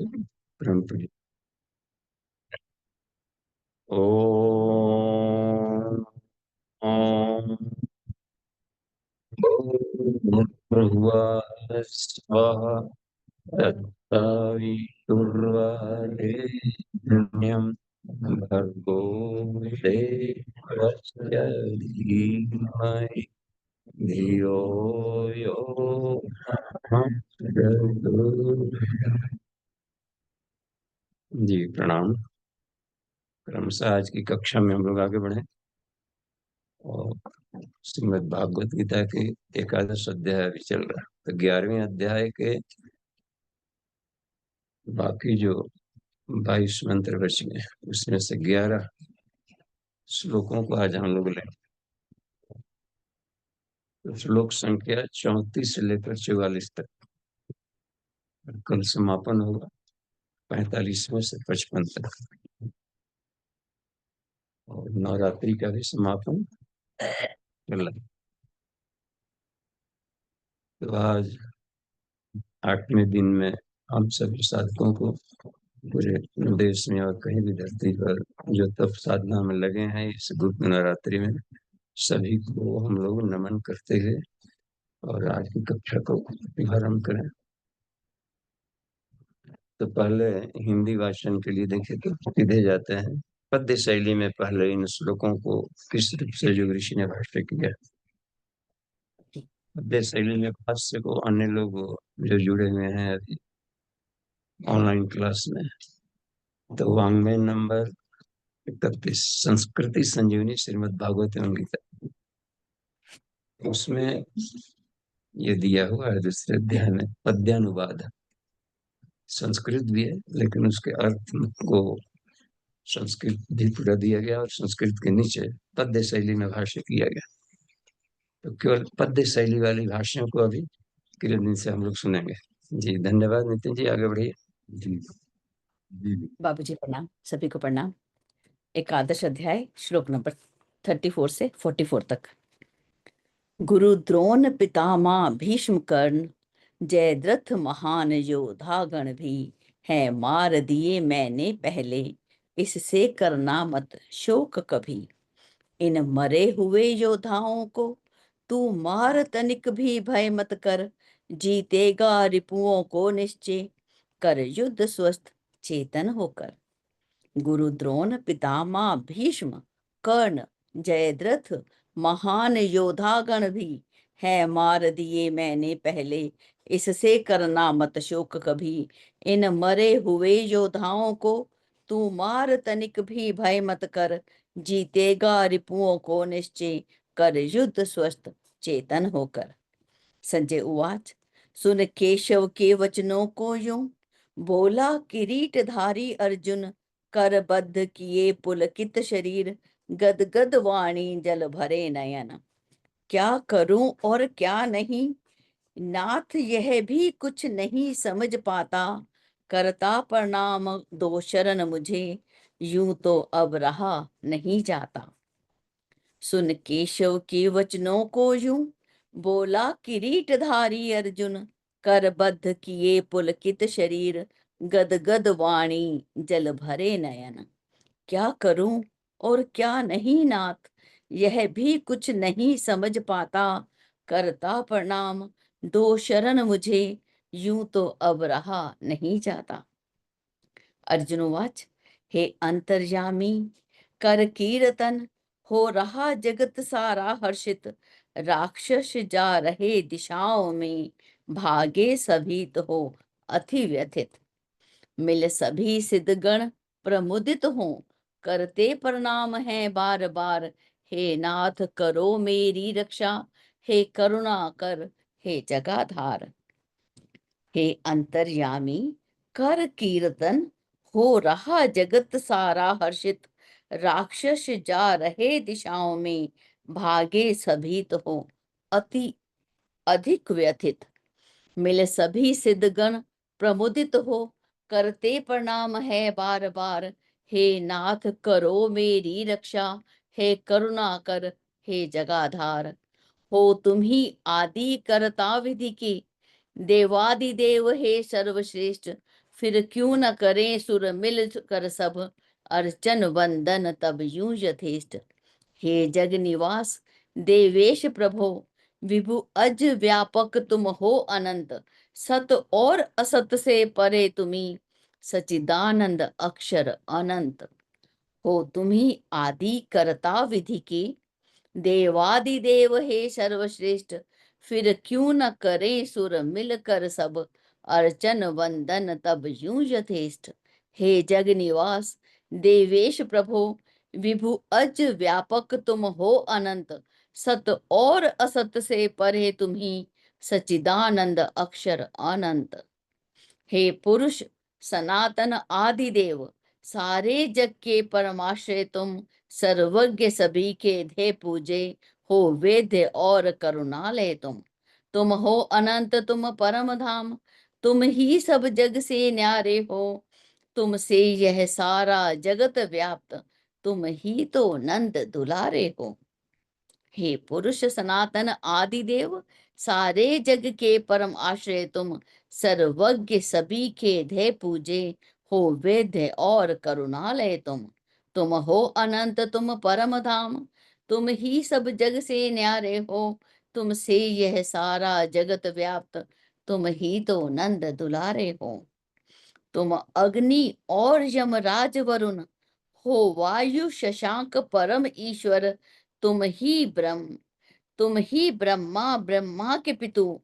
परम पूज्य। ओम ओम भूर्भुवः स्वः तत्सवितुर्वरेण्यं भर्गो देवस्य धीमहि धियो यो नः प्रचोदयात्। जी प्रणाम। क्रमशः आज की कक्षा में हम लोग आगे बढ़े और श्रीमद् भागवत गीता के एकादश अध्याय अभी चल रहा है। तो 11वें अध्याय के बाकी जो 22 मंत्र बचे हैं उसमें से 11 श्लोकों को आज हम लोग लें। तो श्लोक संख्या 34 से लेकर 44 तक। कल समापन होगा 45वें से 55 तक और नवरात्रि का भी समापन चल रहा है। तो आज 8वें दिन में हम सभी साधकों को पूरे देश में और कहीं भी धरती पर जो तप साधना में लगे हैं इस गुप्त नवरात्रि में सभी को हम लोग नमन करते हुए और आज की कक्षा को प्रारंभ करें। तो पहले हिंदी भाषण के लिए देखिए तो सीधे जाते हैं पद्य शैली में। पहले इन श्लोकों को किस रूप से जो ऋषि ने भाष्य किया पद्य शैली में भाष्य को अन्य लोग जो जुड़े हुए हैं अभी ऑनलाइन क्लास में, तो वांग्मय नंबर 31 संस्कृति संजीवनी श्रीमद् भागवत एवं गीता, उसमें ये दिया हुआ है दूसरे अध्याय में पद्यानुवाद। संस्कृत भी है लेकिन उसके अर्थ को संस्कृत भी पूरा दिया गया और संस्कृत के नीचे पद्य शैली में भाष्य किया गया। तो केवल पद्य शैली वाली भाषाओं को अभी कितने दिन से हम लोग सुनेंगे। जी धन्यवाद नितिन जी, आगे बढ़िए। जी जी बाबूजी प्रणाम, सभी को प्रणाम। एकादश अध्याय श्लोक नंबर 34 से 44 तक। गुरु द्रोण पितामह भीष्म कर्ण जयद्रथ महान योधा गण भी हैं मार दिए मैंने पहले, इससे करना मत शोक कभी। इन मरे हुए योद्धाओं को तू मार तनिक भी भय मत कर, जीतेगा रिपुओं को निश्चय, कर युद्ध स्वस्थ चेतन होकर। गुरु द्रोण पितामह भीष्म कर्ण जयद्रथ महान योधागण भी है मार दिए मैंने पहले, इससे करना मत शोक कभी। इन मरे हुए योद्धाओं को तू मार तनिक भी भय मत कर, जीतेगा रिपुओं को निश्चय, कर युद्ध स्वस्थ चेतन होकर। संजय उवाच सुन केशव के वचनों को यूं बोला किरीटधारी अर्जुन, करबद्ध किए पुलकित शरीर गदगद वाणी जल भरे नयन। क्या करूं और क्या नहीं नाथ यह भी कुछ नहीं समझ पाता, करता प्रणाम दो शरण मुझे यूं तो अब रहा नहीं जाता। सुन केशव के वचनों को यूं बोला किरीटधारी अर्जुन, करबद्ध किए पुलकित शरीर गदगद वाणी जल भरे नयन। क्या करूं और क्या नहीं नाथ यह भी कुछ नहीं समझ पाता, करता प्रणाम दो शरण मुझे यूं तो अब रहा नहीं जाता। अर्जुन वाच हे अंतर्यामी कर कीर्तन हो रहा जगत सारा हर्षित, राक्षस जा रहे दिशाओं में भागे सभी तो हो अति व्यथित। मिल सभी सिद्धगण प्रमुदित हो करते प्रणाम है बार बार, हे नाथ करो मेरी रक्षा, हे करुणा कर हे जगाधार। हे अंतर्यामी कर कीर्तन हो रहा जगत सारा हर्षित, राक्षस जा रहे दिशाओं में भागे सभी तो हो अति अधिक व्यथित। मिले सभी सिद्धगण प्रमुदित हो करते प्रणाम है बार बार, हे नाथ करो मेरी रक्षा, हे करुणा कर हे जगाधार। हो तुम ही आदि करता विधि की देवादिदेव हे सर्वश्रेष्ठ, फिर क्यों न करें सुर मिल कर सब, अर्चन वंदन तब यूं यथेष्ट। हे जग निवास देवेश प्रभो, विभु अज व्यापक तुम हो अनंत। सत और असत से परे तुम्ही, सचिदानंद अक्षर अनंत। हो तुम्ही आदि करता विधि की, देवादिदेव हे सर्वश्रेष्ठ। फिर क्यों न करें सुर मिलकर सब, अर्चन वंदन तब यूं यथेष्ट। हे जग निवास देवेश प्रभो, विभु अज व्यापक तुम हो अनंत। सत और असत से परे तुम्ही, सच्चिदानंद अक्षर अनंत। हे पुरुष सनातन आदि देव, सारे जग के परमाश्रय तुम। सर्वज्ञ सभी के धे पूजे, हो वेद्य और करुणालय तुम हो अनंत तुम परम धाम। तुम ही सब जग से न्यारे हो, तुमसे यह सारा जगत व्याप्त। तुम ही तो नंद दुलारे हो। हे पुरुष सनातन आदि देव, सारे जग के परम आश्रय तुम। सर्वज्ञ सभी के धे पूजे, हो वेद्य और करुणालय तुम हो अनंत तुम परम धाम। तुम ही सब जग से न्यारे हो, तुमसे यह सारा जगत व्याप्त। तुम ही तो नंद दुलारे हो। तुम अग्नि और यमराज वरुण, हो वायु शशांक परम ईश्वर। तुम ही ब्रह्म तुम ही ब्रह्मा ब्रह्मा के पितु,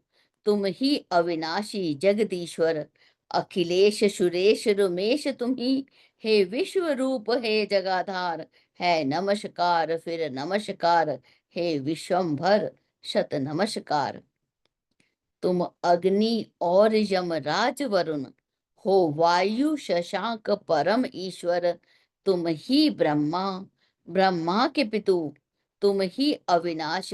तुम ही अविनाशी जगदीश्वर। अखिलेश सुरेश रुमेश तुम ही, हे विश्व रूप हे जगाधार। है नमस्कार फिर नमस्कार, हे विश्वंभर शत नमस्कार। तुम अग्नि और यमराज वरुण, हो वायु शशांक परम ईश्वर। तुम ही ब्रह्मा ब्रह्मा के पितु, तुम ही अविनाश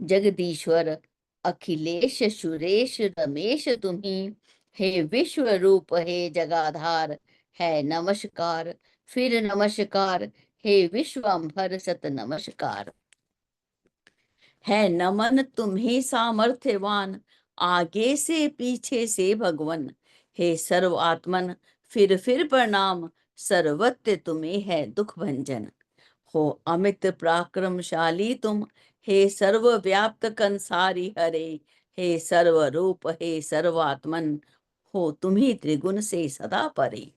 जगदीश्वर। अखिलेश सुरेश रमेश तुम्ही, हे विश्व रूप हे जगाधार। है नमस्कार फिर नमस्कार, हे विश्वंभर शत नमस्कार। है नमन तुम्हें सामर्थ्यवान, आगे से पीछे से भगवन। हे सर्व आत्मन फिर प्रणाम, सर्वत्र तुम्हें है दुख भंजन। हो अमित पराक्रमशाली तुम, हे सर्वव्याप्त कंसारी हरे। हे सर्व रूप हे सर्वात्मन, हो तुम्ही त्रिगुण से सदा परे।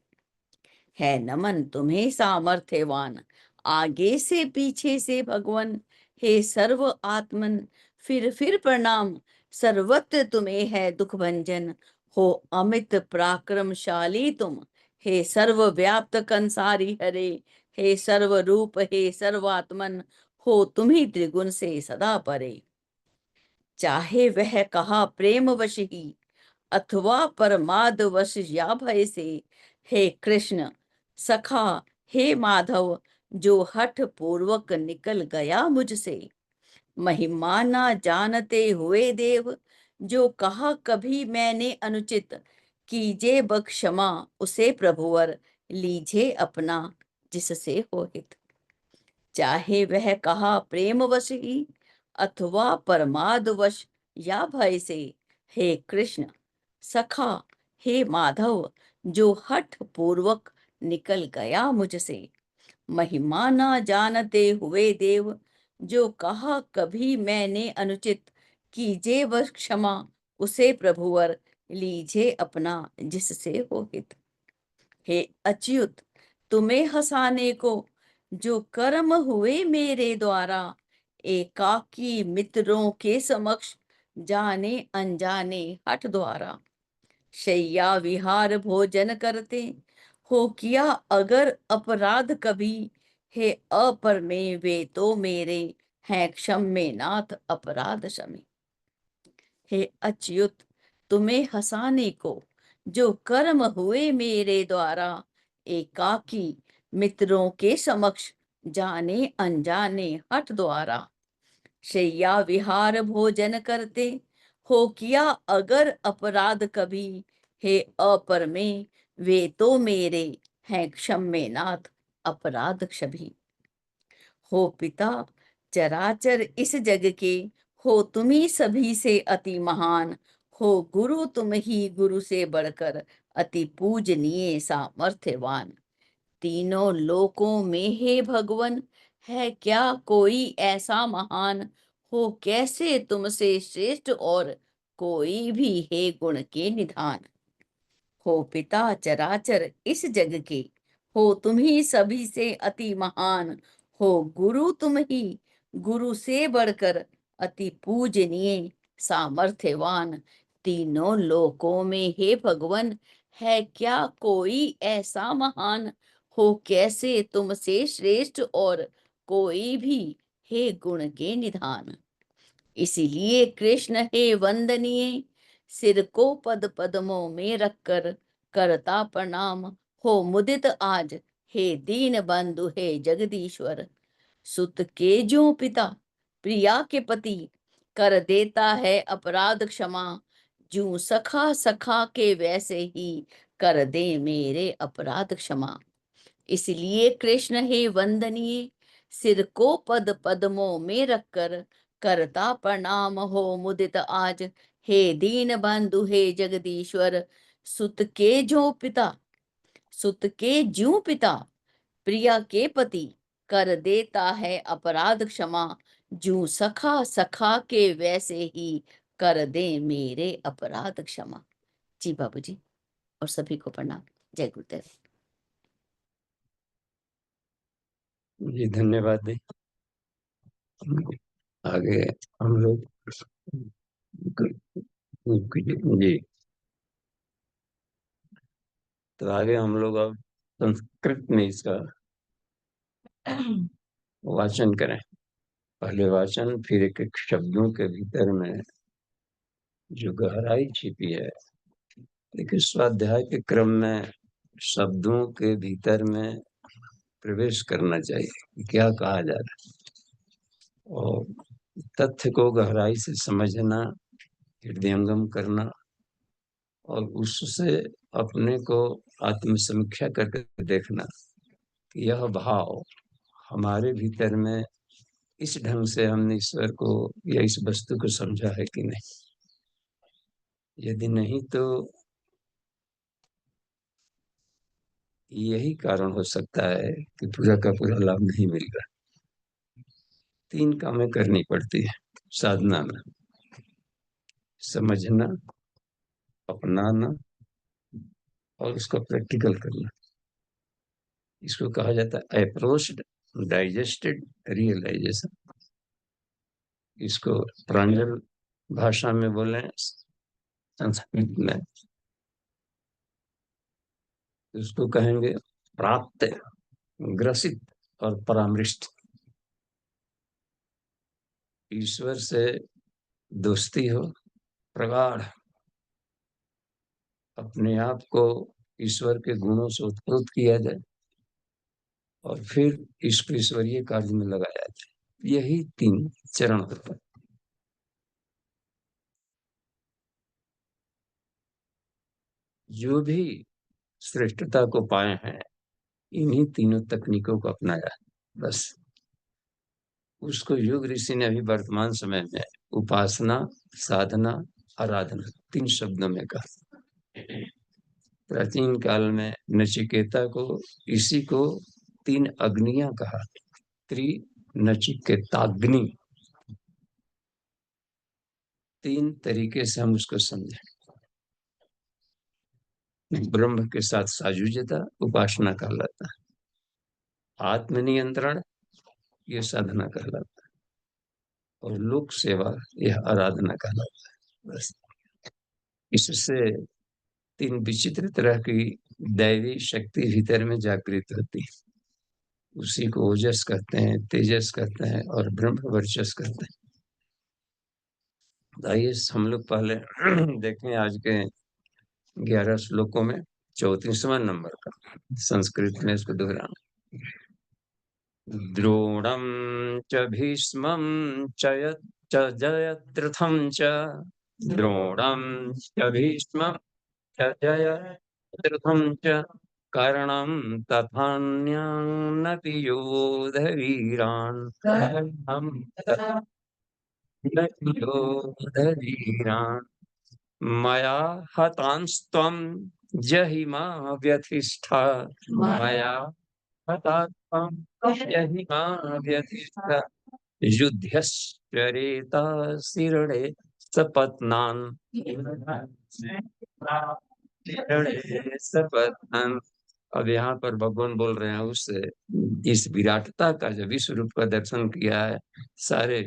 है नमन तुम्हें सामर्थ्यवान, आगे से पीछे से भगवन। हे सर्व आत्मन फिर प्रणाम, सर्वत्र तुम्हें है दुख भंजन। हो अमित पराक्रमशाली तुम, हे सर्वव्याप्त कंसारी हरे। हे सर्व रूप हे सर्वात्मन, हो तुम्ही त्रिगुण से सदा परे। चाहे वह कहा प्रेम वश ही, अथवा परमाद वश या भय से। हे कृष्ण सखा हे माधव, जो हठ पूर्वक निकल गया मुझसे। महिमा ना जानते हुए देव, जो कहा कभी मैंने अनुचित। कीजे बक्षमा उसे प्रभुवर, लीजे अपना जिससे हो हित। चाहे वह कहा प्रेम वश ही, अथवा परमाद वश या भय से। हे कृष्ण सखा हे माधव, जो हठ पूर्वक निकल गया मुझसे। महिमा ना जानते हुए देव, जो कहा कभी मैंने अनुचित। कीजे वह क्षमा उसे प्रभुवर, लीजे अपना जिससे हो हित। हे अच्युत तुम्हें हंसाने को, जो कर्म हुए मेरे द्वारा। एकाकी मित्रों के समक्ष, जाने अनजाने हठ द्वारा। शैया विहार भोजन करते, हो किया अगर अपराध कभी। हे अपर में वे तो मेरे, हैं क्षम्य नाथ अपराध क्षमी। हे अच्युत तुम्हें हंसाने को, जो कर्म हुए मेरे द्वारा। एकाकी मित्रों के समक्ष, जाने अनजाने हठ द्वारा। शैया विहार भोजन करते, हो किया अगर अपराध कभी। हे अपर में वे तो मेरे, हैं क्षम्य नाथ अपराध क्षभी। हो पिता चराचर इस जग के, हो तुम्ही सभी से अति महान। हो गुरु तुम ही गुरु से बढ़कर, अति पूजनीय सामर्थ्यवान, तीनों लोकों में हे भगवन, है क्या कोई ऐसा महान, हो कैसे तुमसे श्रेष्ठ और कोई भी हे गुण के निधान। हो पिता चराचर इस जग के, हो तुम ही सभी से अति महान, हो गुरु तुम ही गुरु से बढ़कर अति पूजनीय सामर्थ्यवान, तीनों लोकों में हे भगवन, है क्या कोई ऐसा महान, हो कैसे तुमसे श्रेष्ठ और कोई भी हे गुण के निधान। इसीलिए कृष्ण हे वंदनीय, सिर को पद पद्मों में रखकर करता प्रणाम, हो मुदित आज हे दीन बंधु हे जगदीश्वर। सुत के जो पिता प्रिया के पति, कर देता है अपराध क्षमा, जूं सखा सखा के वैसे ही कर दे मेरे अपराध क्षमा। इसलिए कृष्ण हे वंदनीय, सिर को पद पद्मों में रखकर करता प्रणाम, हो मुदित आज हे दीन बंधु हे जगदीश्वर। सुत के जो पिता सुत के ज्यों पिता प्रिया के पति, कर देता है अपराध क्षमा, जूं सखा सखा के वैसे ही कर दे मेरे अपराध क्षमा। जी बाबूजी, और सभी को प्रणाम। जय गुरुदेव। जी धन्यवाद दी। आगे हम लोग जी, तो आगे हम लोग अब संस्कृत में इसका वाचन करें। पहले वाचन, फिर एक एक शब्दों के भीतर में जो गहराई छिपी है। लेकिन स्वाध्याय के क्रम में शब्दों के भीतर में प्रवेश करना चाहिए, क्या कहा जा रहा है, और तथ्य को गहराई से समझना, हृदयंगम करना, और उससे अपने को आत्मसमीक्षा करके देखना कि यह भाव हमारे भीतर में इस ढंग से हमने ईश्वर को या इस वस्तु को समझा है कि नहीं। यदि नहीं तो यही कारण हो सकता है कि पूरा का पूरा लाभ नहीं मिल रहा। 3 कामें करनी पड़ती है साधना में: समझना, अपनाना और उसको प्रैक्टिकल करना। इसको कहा जाता है अप्रोच्ड, डाइजेस्टेड, रियलाइजेशन। इसको प्रांजल भाषा में बोले, संस्कृत में उसको कहेंगे प्राप्त, ग्रसित और परामृष्ट। ईश्वर से दोस्ती हो प्रगाढ़, अपने आप को ईश्वर के गुणों से उत्प्रोत किया जाए और फिर इसको ईश्वरीय कार्य में लगाया जाए। यही 3 चरण होते हैं। जो भी श्रेष्ठता को पाए हैं, इन्हीं तीनों तकनीकों को अपनाया। बस उसको योग ऋषि ने अभी वर्तमान समय में उपासना, साधना, आराधना 3 शब्दों में कहा। प्राचीन काल में नचिकेता को इसी को 3 अग्नियां कहा। त्रि नचिकेताग्नि, 3 तरीके से हम उसको समझे। ब्रह्म के साथ सायुज्यता उपासना कहलाता है, आत्मनियंत्रण ये साधना कहलाता है, और लोक सेवा यह आराधना कहलाता है। बस इससे 3 विचित्र तरह की दैवी शक्ति भीतर में जागृत होती है। उसी को ओजस कहते हैं, तेजस कहते हैं और ब्रह्म वर्चस कहते हैं। आइए हम लोग पहले देखें आज के 11 श्लोकों में 34वां नंबर का संस्कृत में इसको दोहराना। द्रोणं च भीष्मं च जयद्रथं च, द्रोणं च भीष्मं च जयद्रथं च, कर्णं तथान्यानपि योधवीरान्, कर्णं तथान्यानपि योधवीरान्, मया हतांस्त्वं जहि मां व्यथिष्ठा मया हतात्मं, यहि मां व्यथिष्ठा युध्यश्चरेता शिरणे सपत्नान्, शिरणे सपत्नान्। अब यहाँ पर भगवान बोल रहे हैं उस इस विराटता का, जो विश्व रूप का दर्शन किया है, सारे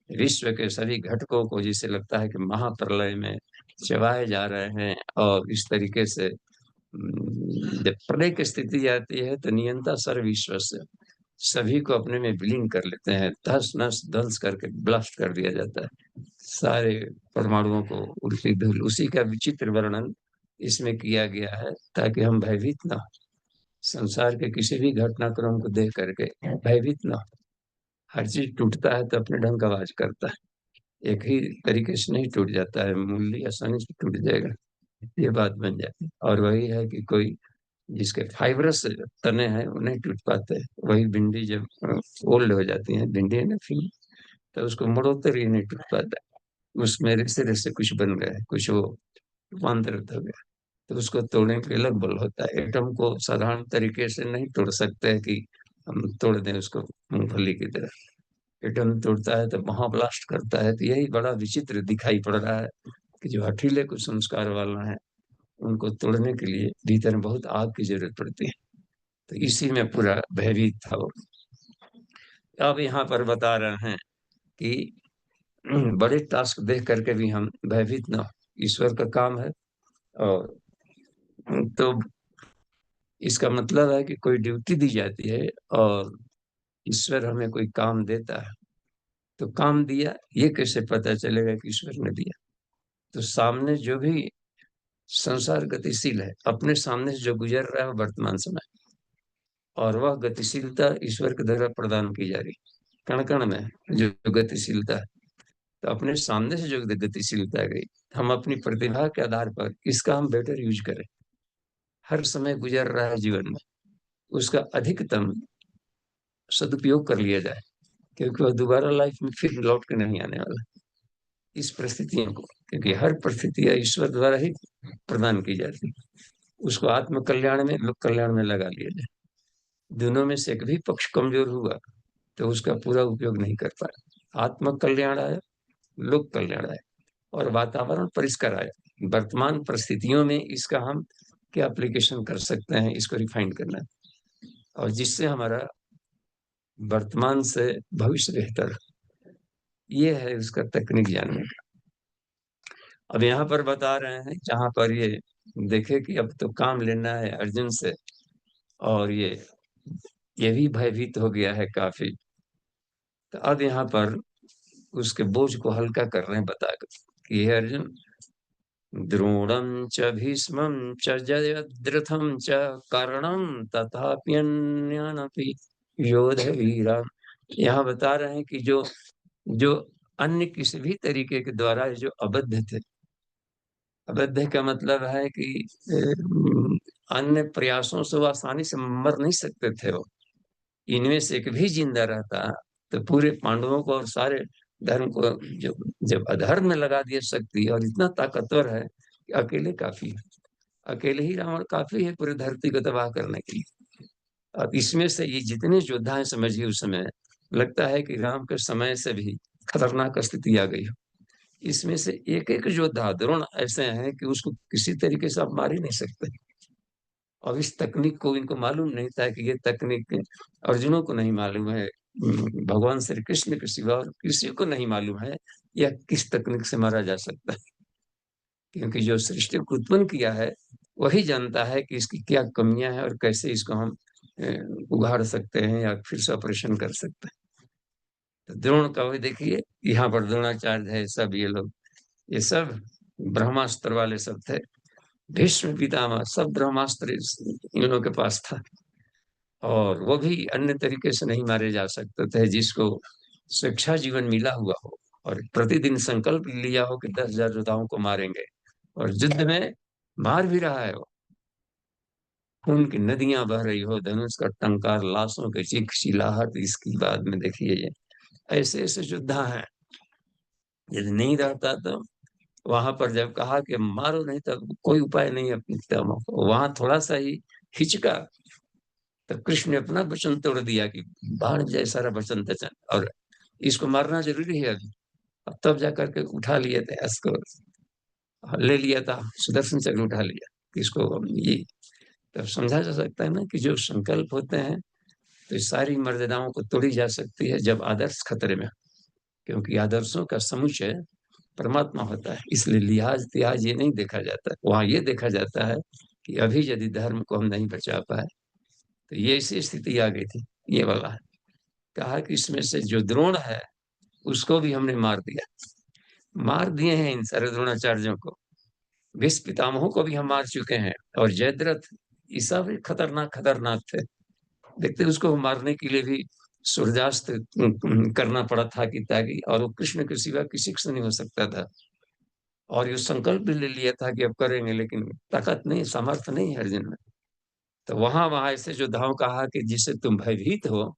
विश्व के सभी घटकों को जिसे लगता है कि महाप्रलय में चबाए जा रहे हैं, और इस तरीके से जब प्रलय की स्थिति आती है तो नियंता सर्व विश्व से सभी को अपने में विलीन कर लेते हैं, तहस नहस ध्वंस करके ब्लास्ट कर दिया जाता है सारे परमाणुओं को, उल्टी धूल। उसी का विचित्र वर्णन इसमें किया गया है ताकि हम भयभीत ना हो, संसार के किसी भी घटनाक्रम को देख करके भयभीत ना हो। हर चीज टूटता है तो अपने ढंग का आवाज करता है, एक ही तरीके से नहीं टूट जाता है, मूल्य आसानी से टूट जाएगा, ये बात बन जाती है। और वही है कि कोई जिसके फाइबरस तने हैं वो नहीं टूट पाते। वही भिंडी जब ओल्ड हो जाती है, भिंडी है ना फिर, तो उसको मोड़ोतर ही नहीं टूट पाता, उसमें रेसे रेसे कुछ बन गए, कुछ वो रूपांतरित हो गया, तो उसको तोड़ने के लिए अलग बल होता है। एटम को साधारण तरीके से नहीं तोड़ सकते कि हम तोड़ दें उसको मूंगफली की तरह। एटम तोड़ता है तो महाब्लास्ट करता है। तो यही बड़ा विचित्र दिखाई पड़ रहा है कि जो हठीले कुछ संस्कार वाला है उनको तोड़ने के लिए भीतर में बहुत आग की जरूरत पड़ती है। तो इसी में पूरा भयभीत था वो। अब यहाँ पर बता रहे हैं कि बड़े टास्क देख करके भी हम भयभीत ना हो, ईश्वर का काम है। और तो इसका मतलब है कि कोई ड्यूटी दी जाती है और ईश्वर हमें कोई काम देता है, तो काम दिया ये कैसे पता चलेगा कि ईश्वर ने दिया? तो सामने जो भी संसार गतिशील है, अपने सामने से जो गुजर रहा है वो वर्तमान समय, और वह गतिशीलता ईश्वर के द्वारा प्रदान की जा रही, कण कण में जो गतिशीलता है। तो अपने सामने से जो गतिशीलता गई, हम अपनी प्रतिभा के आधार पर इसका हम बेटर यूज करें। हर समय गुजर रहा है जीवन में, उसका अधिकतम सदुपयोग कर लिया जाए, क्योंकि वह दोबारा लाइफ में फिर लौट के नहीं आने वाला। इस परिस्थितियों को, क्योंकि हर परिस्थितियां ईश्वर द्वारा ही प्रदान की जाती है, उसको आत्म कल्याण में लोक कल्याण में लगा लिया जाए। दोनों में से एक भी पक्ष कमजोर हुआ तो उसका पूरा उपयोग नहीं कर पाया। आत्म कल्याण आया, लोक कल्याण आया, और वातावरण परिष्कार आया। वर्तमान परिस्थितियों में इसका हम क्या एप्लीकेशन कर सकते हैं, इसको रिफाइन करना है, और जिससे हमारा वर्तमान से भविष्य बेहतर, ये है उसका तकनीक जानने का। अब यहाँ पर बता रहे हैं जहां पर ये देखे कि अब तो काम लेना है अर्जुन से, और ये भी भयभीत हो गया है काफी। तो अब यहाँ पर उसके बोझ को हल्का कर रहे हैं बताकर कि हे अर्जुन, द्रोणं च भीष्मं च जयद्रथं च कर्णं तथाप्यन्यानपि योधवीरान्। यहाँ बता रहे हैं कि जो जो अन्य किसी भी तरीके के द्वारा जो अबद्ध थे, अबद्ध का मतलब है कि अन्य प्रयासों से वो आसानी से मर नहीं सकते थे। वो इनमें से एक भी जिंदा रहता तो पूरे पांडवों को और सारे धर्म को जो जब अधर्म में लगा दिया शक्ति, और इतना ताकतवर है कि अकेले काफी है, अकेले ही रावण काफी है पूरी धरती को तबाह करने के लिए। अब इसमें से ये जितने योद्धा हैं समझिए, उस समय लगता है कि राम के समय से भी खतरनाक स्थिति आ गई हो। इसमें से एक एक योद्धा द्रोण ऐसे हैं कि उसको किसी तरीके से आप मार ही नहीं सकते। अब इस तकनीक को इनको मालूम नहीं था कि ये तकनीक अर्जुनों को नहीं मालूम है, भगवान श्री कृष्ण के सिवा और किसी को नहीं मालूम है यह किस तकनीक से मारा जा सकता है। क्योंकि जो सृष्टि को उत्पन्न किया है वही जानता है कि इसकी क्या कमियां हैं और कैसे इसको हम उगाड़ सकते हैं या फिर से ऑपरेशन कर सकते हैं। तो द्रोण का वही देखिए, यहाँ पर द्रोणाचार्य है, सब ये लोग, ये सब ब्रह्मास्त्र वाले सब थे। भीष्म पितामह सब ब्रह्मास्त्र इन लोगों के पास था, और वो भी अन्य तरीके से नहीं मारे जा सकते थे। जिसको शिक्षा जीवन मिला हुआ हो और प्रतिदिन संकल्प लिया हो कि 10,000 योद्धाओं को मारेंगे, और युद्ध में मार भी रहा है वो, खून की नदियां बह रही हो, धनुष का टंकार, लाशों की चीख चिल्लाहट, इसकी बाद में देखिए ये ऐसे ऐसे योद्धा हैं। यदि नहीं रहता तो वहां पर जब कहा कि मारो नहीं तब कोई उपाय नहीं अपनी पितामह को, वहां थोड़ा सा ही हिचका, तो कृष्ण ने अपना वचन तोड़ दिया कि बाण जय सारा वचन तचन, और इसको मारना जरूरी है अभी। अब तब जाकर के उठा लिए थे इसको, ले लिया था सुदर्शन चक्र, उठा लिया इसको। ये तब समझा जा सकता है ना कि जो संकल्प होते हैं तो इस सारी मर्यादाओं को तोड़ी जा सकती है जब आदर्श खतरे में, क्योंकि आदर्शों का समुच्चय परमात्मा होता है। इसलिए लिहाज तिहाज ये नहीं देखा जाता, वहां ये देखा जाता है कि अभी यदि धर्म को हम नहीं बचा पाए तो ये ऐसी स्थिति आ गई थी। ये वाला है, कहा कि इसमें से जो द्रोण है उसको भी हमने मार दिया, मार दिए हैं इन सारे द्रोणाचार्यों को, भीष्म पितामहों को भी हम मार चुके हैं, और जयद्रथ, ये सब खतरनाक खतरनाक थे। देखते उसको मारने के लिए भी सूर्यास्त करना पड़ा था कि ताकि, और वो कृष्ण के सिवा किसी से नहीं हो सकता था। और ये संकल्प भी ले लिया था कि अब करेंगे, लेकिन ताकत नहीं, सामर्थ्य नहीं है अर्जुन में। तो वहां वहां ऐसे योद्धाओं कहा कि जिससे तुम भयभीत हो,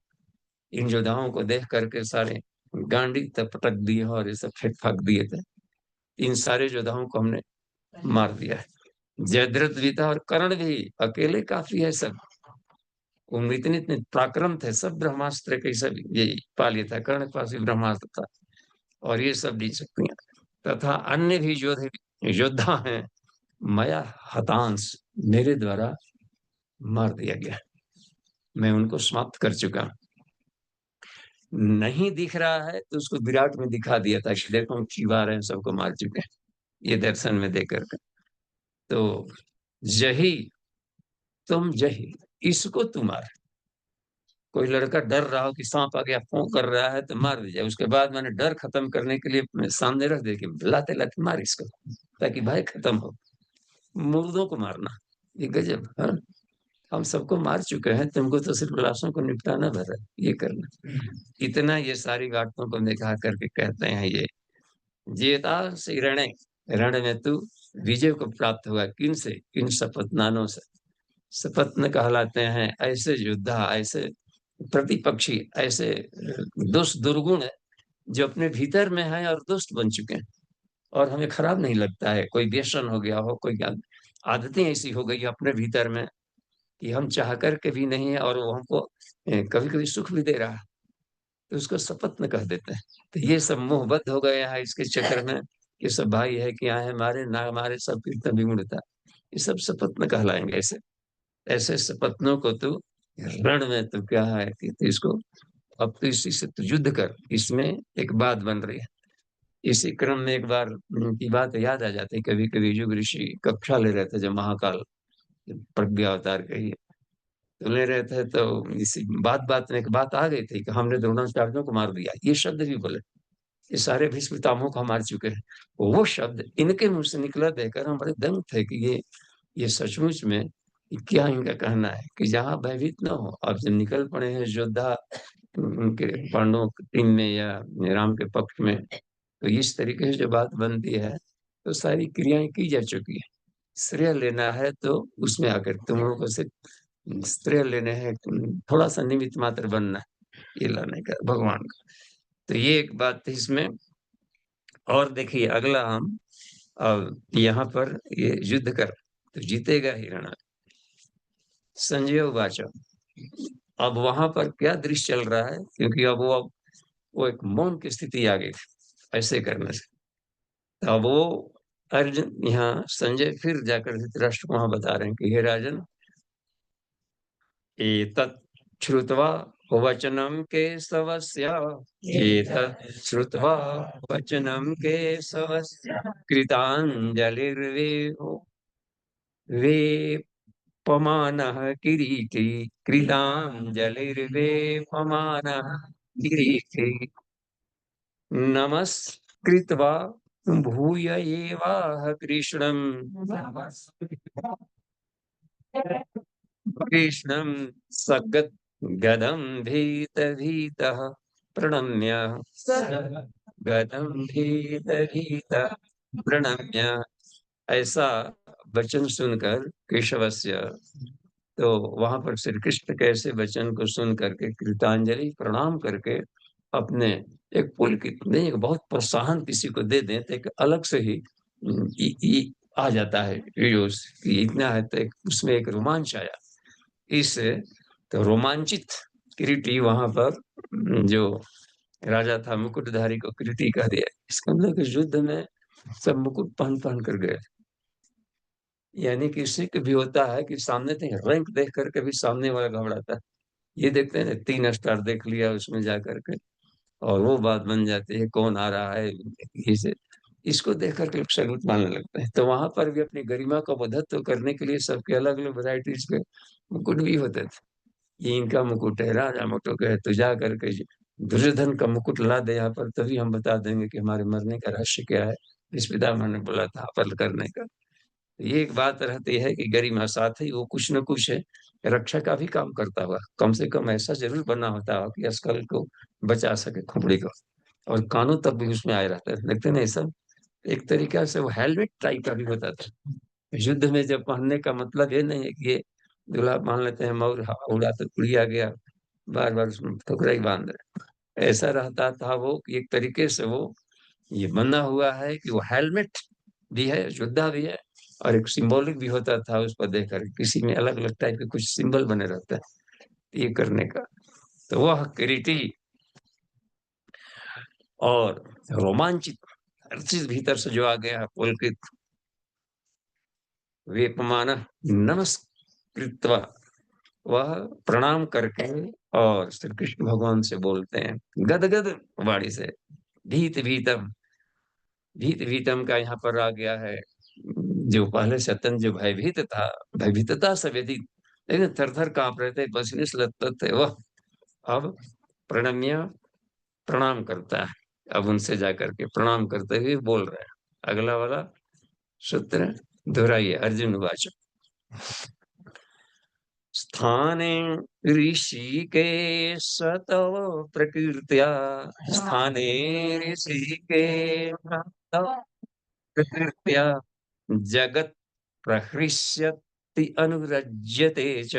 इन योद्धाओं को देख करके सारे गांडी तक पटक दिए और ये सब फेंक फाक दिए थे। इन सारे योद्धाओं को हमने मार दिया है। जयद्रथ भी था और कर्ण भी अकेले काफी है सब, उनमें इतने इतने पराक्रम थे, सब ब्रह्मास्त्र के सब ये पा लिया था, कर्ण के पास भी ब्रह्मास्त्र था, और ये सब जीत सकती हैं। तथा अन्य भी योद्धे योद्धा हैं, मया हतांश, मेरे द्वारा मार दिया गया, मैं उनको समाप्त कर चुका। नहीं दिख रहा है तो उसको विराट में दिखा दिया था कि देखो हम चिल्ला रहे हैं, सबको मार चुके हैं, ये दर्शन में देकर के। तो जही, तुम जही, इसको तू मार। कोई लड़का डर रहा हो कि सांप आ गया फों कर रहा है तो मार दिया, उसके बाद मैंने डर खत्म करने के लिए सामने रख दे कि लाते लाते मार इसको, ताकि भय खत्म हो। मुर्दों को मारना, ये गजब। हाँ, हम सबको मार चुके हैं, तुमको तो सिर्फ लाशों को निपटाना भर है, ये करना। इतना ये सारी बातों को निकाह करके कहते हैं ये, जेता से रण, रण में तू विजय को प्राप्त हुआ, किन से, किन शपथनानों से। सपत्न कहलाते हैं ऐसे योद्धा, ऐसे प्रतिपक्षी, ऐसे दुष्ट दुर्गुण है जो अपने भीतर में है और दुष्ट बन चुके हैं, और हमें खराब नहीं लगता है। कोई व्यसन हो गया हो, कोई आदतें ऐसी हो गई अपने भीतर में कि हम चाह कर के भी नहीं है, और वो हमको कभी कभी सुख भी दे रहा है, तो उसको सपत्न कह देते हैं। तो ये सब मोहबद्ध हो गया है इसके चक्कर में, ये सब भाई है कि आए हमारे ना हमारे, सब कीर्तन विमूढ़ता, ये सब सपत्न कहलाएंगे। ऐसे ऐसे सपत्नों को तू रण में, तो क्या है कि तू इसको, अब तो इसी से तू युद्ध कर। इसमें एक बात बन रही है, इसी क्रम में एक बार की बात याद आ जाती है, कभी कभी युग ऋषि कक्षा ले रहे थे जब महाकाल प्रज्ञा अवतार कही तो ले रहे थे, तो इसी बात बात में एक बात आ गई थी कि हमने द्रोणाचार्यों को मार दिया, ये शब्द भी बोले, ये सारे भीष्म पितामहों को हम मार चुके हैं। वो शब्द इनके मुंह से निकला देखकर हम बड़े दंग थे कि ये सचमुच में क्या इनका कहना है कि जहाँ भयभीत न हो। अब जब निकल पड़े हैं योद्धा उनके पांडवों की टीम में या राम के पक्ष में, तो इस तरीके से जो बात बनती है तो सारी क्रियाएं की जा चुकी है। श्रेय लेना है तो उसमें आकर तुम लोगों को सिर्फ श्रेय लेने हैं, थोड़ा सा निमित्त मात्र बनना है, ये लाने का भगवान का। तो ये एक बात थी इसमें। और देखिए अगला हम, अब यहाँ पर ये युद्ध कर तो जीतेगा हिरण। संजय उवाच, अब वहां पर क्या दृश्य चल रहा है, क्योंकि अब वो एक मौन की स्थिति आ गई थी ऐसे करने से। तो अब वो अर्जुन, यहाँ संजय फिर जाकर धृतराष्ट्र को वहां बता रहे हैं कि हे राजन, एतत् श्रुत्वा वचनं केशवस्य, एतत् श्रुत्वा वचनं केशवस्य, कृताञ्जलिर्वेपो वेपमानः किरीटी, कृताञ्जलिर्वेपमानः किरीटी, नमस्कृत्वा भूय एवाह कृष्णं, कृष्णं सगद् गदं भीत भीतः प्रणम्य, गदं भीत भीत प्रणम्य। ऐसा वचन सुनकर केशवस्य, तो वहां पर श्री कृष्ण के ऐसे वचन को सुन करके कृतांजलि प्रणाम करके अपने एक पुलकित नहीं, एक बहुत प्रोत्साहन किसी को दे दें तो एक अलग से ही आ जाता है वीडियोस कि इतना है, तो उसमें एक रोमांच आया। इस तो रोमांचित किरीटी वहां पर जो राजा था मुकुटधारी को किरीटी कह दिया। इसका मतलब कि युद्ध में सब मुकुट पहन पहन कर गए। यानी कि इससे भी होता है कि सामने से रैंक देख करके भी सामने वाला घबराता है। ये देखते हैं ना, 3 स्टार देख लिया उसमें जा करके, और वो बात बन जाती है कौन आ रहा है, ये से इसको देख करके लोग सैल्यूट मारने लगते हैं। तो वहां पर भी अपनी गरिमा का बोधत्व करने के लिए सबके अलग अलग वैरायटीज के मुकुट भी होते थे। ये इनका मुकुट है, राजा मुकुट है, तो जा करके दुर्योधन का मुकुट ला दे यहाँ पर, तभी हम बता देंगे कि हमारे मरने का रहस्य क्या है। इस पितामह ने बोला था हवन करने का। ये एक बात रहती है कि गरिमा साथ ही वो कुछ न कुछ है, रक्षा का भी काम करता हुआ, कम से कम ऐसा जरूर बना होता है कि अस्कल को बचा सके, खोपड़ी को, और कानों तक भी उसमें आए रहता है। देखते नहीं सब, एक तरीका से वो हेलमेट टाइप का भी होता था। युद्ध में जब पहनने का मतलब ये नहीं है कि ये दूल्हा मान लेते हैं मोर उड़ा तो उड़िया गया, बार बार उसमें ठुकरा ही बांध रहे, ऐसा रहता था वो कि एक तरीके से वो ये बना हुआ है कि वो हेलमेट भी है, योद्धा भी है, और एक सिंबॉलिक भी होता था उस पर देखकर, किसी में अलग अलग टाइप के कुछ सिंबल बने रहता है ये करने का। तो वह किरीटी और रोमांचित हर चीज भीतर से जो आ गया है, पुलकित वेपमान नमस्कृत्वा, वह प्रणाम करके और श्री कृष्ण भगवान से बोलते हैं गदगद वाणी से, भीत भीतम। भीत भीतम का यहाँ पर आ गया है, जो पहले सतन जो भयभीत था, भयभीतता से व्यतीत, लेकिन थर थर कांप रहे थे, पसीने से लथपथ थे, वह अब प्रणम्य प्रणाम करता है। अब उनसे जाकर के प्रणाम करते हुए बोल रहे हैं अगला वाला सूत्र दोहराइए। अर्जुन वाच स्थाने ऋषिकेश तव प्रकृत्या, स्थाने ऋषिकेश तव प्रकृत्या जगत् प्रहृष्यति अनुरज्यते च,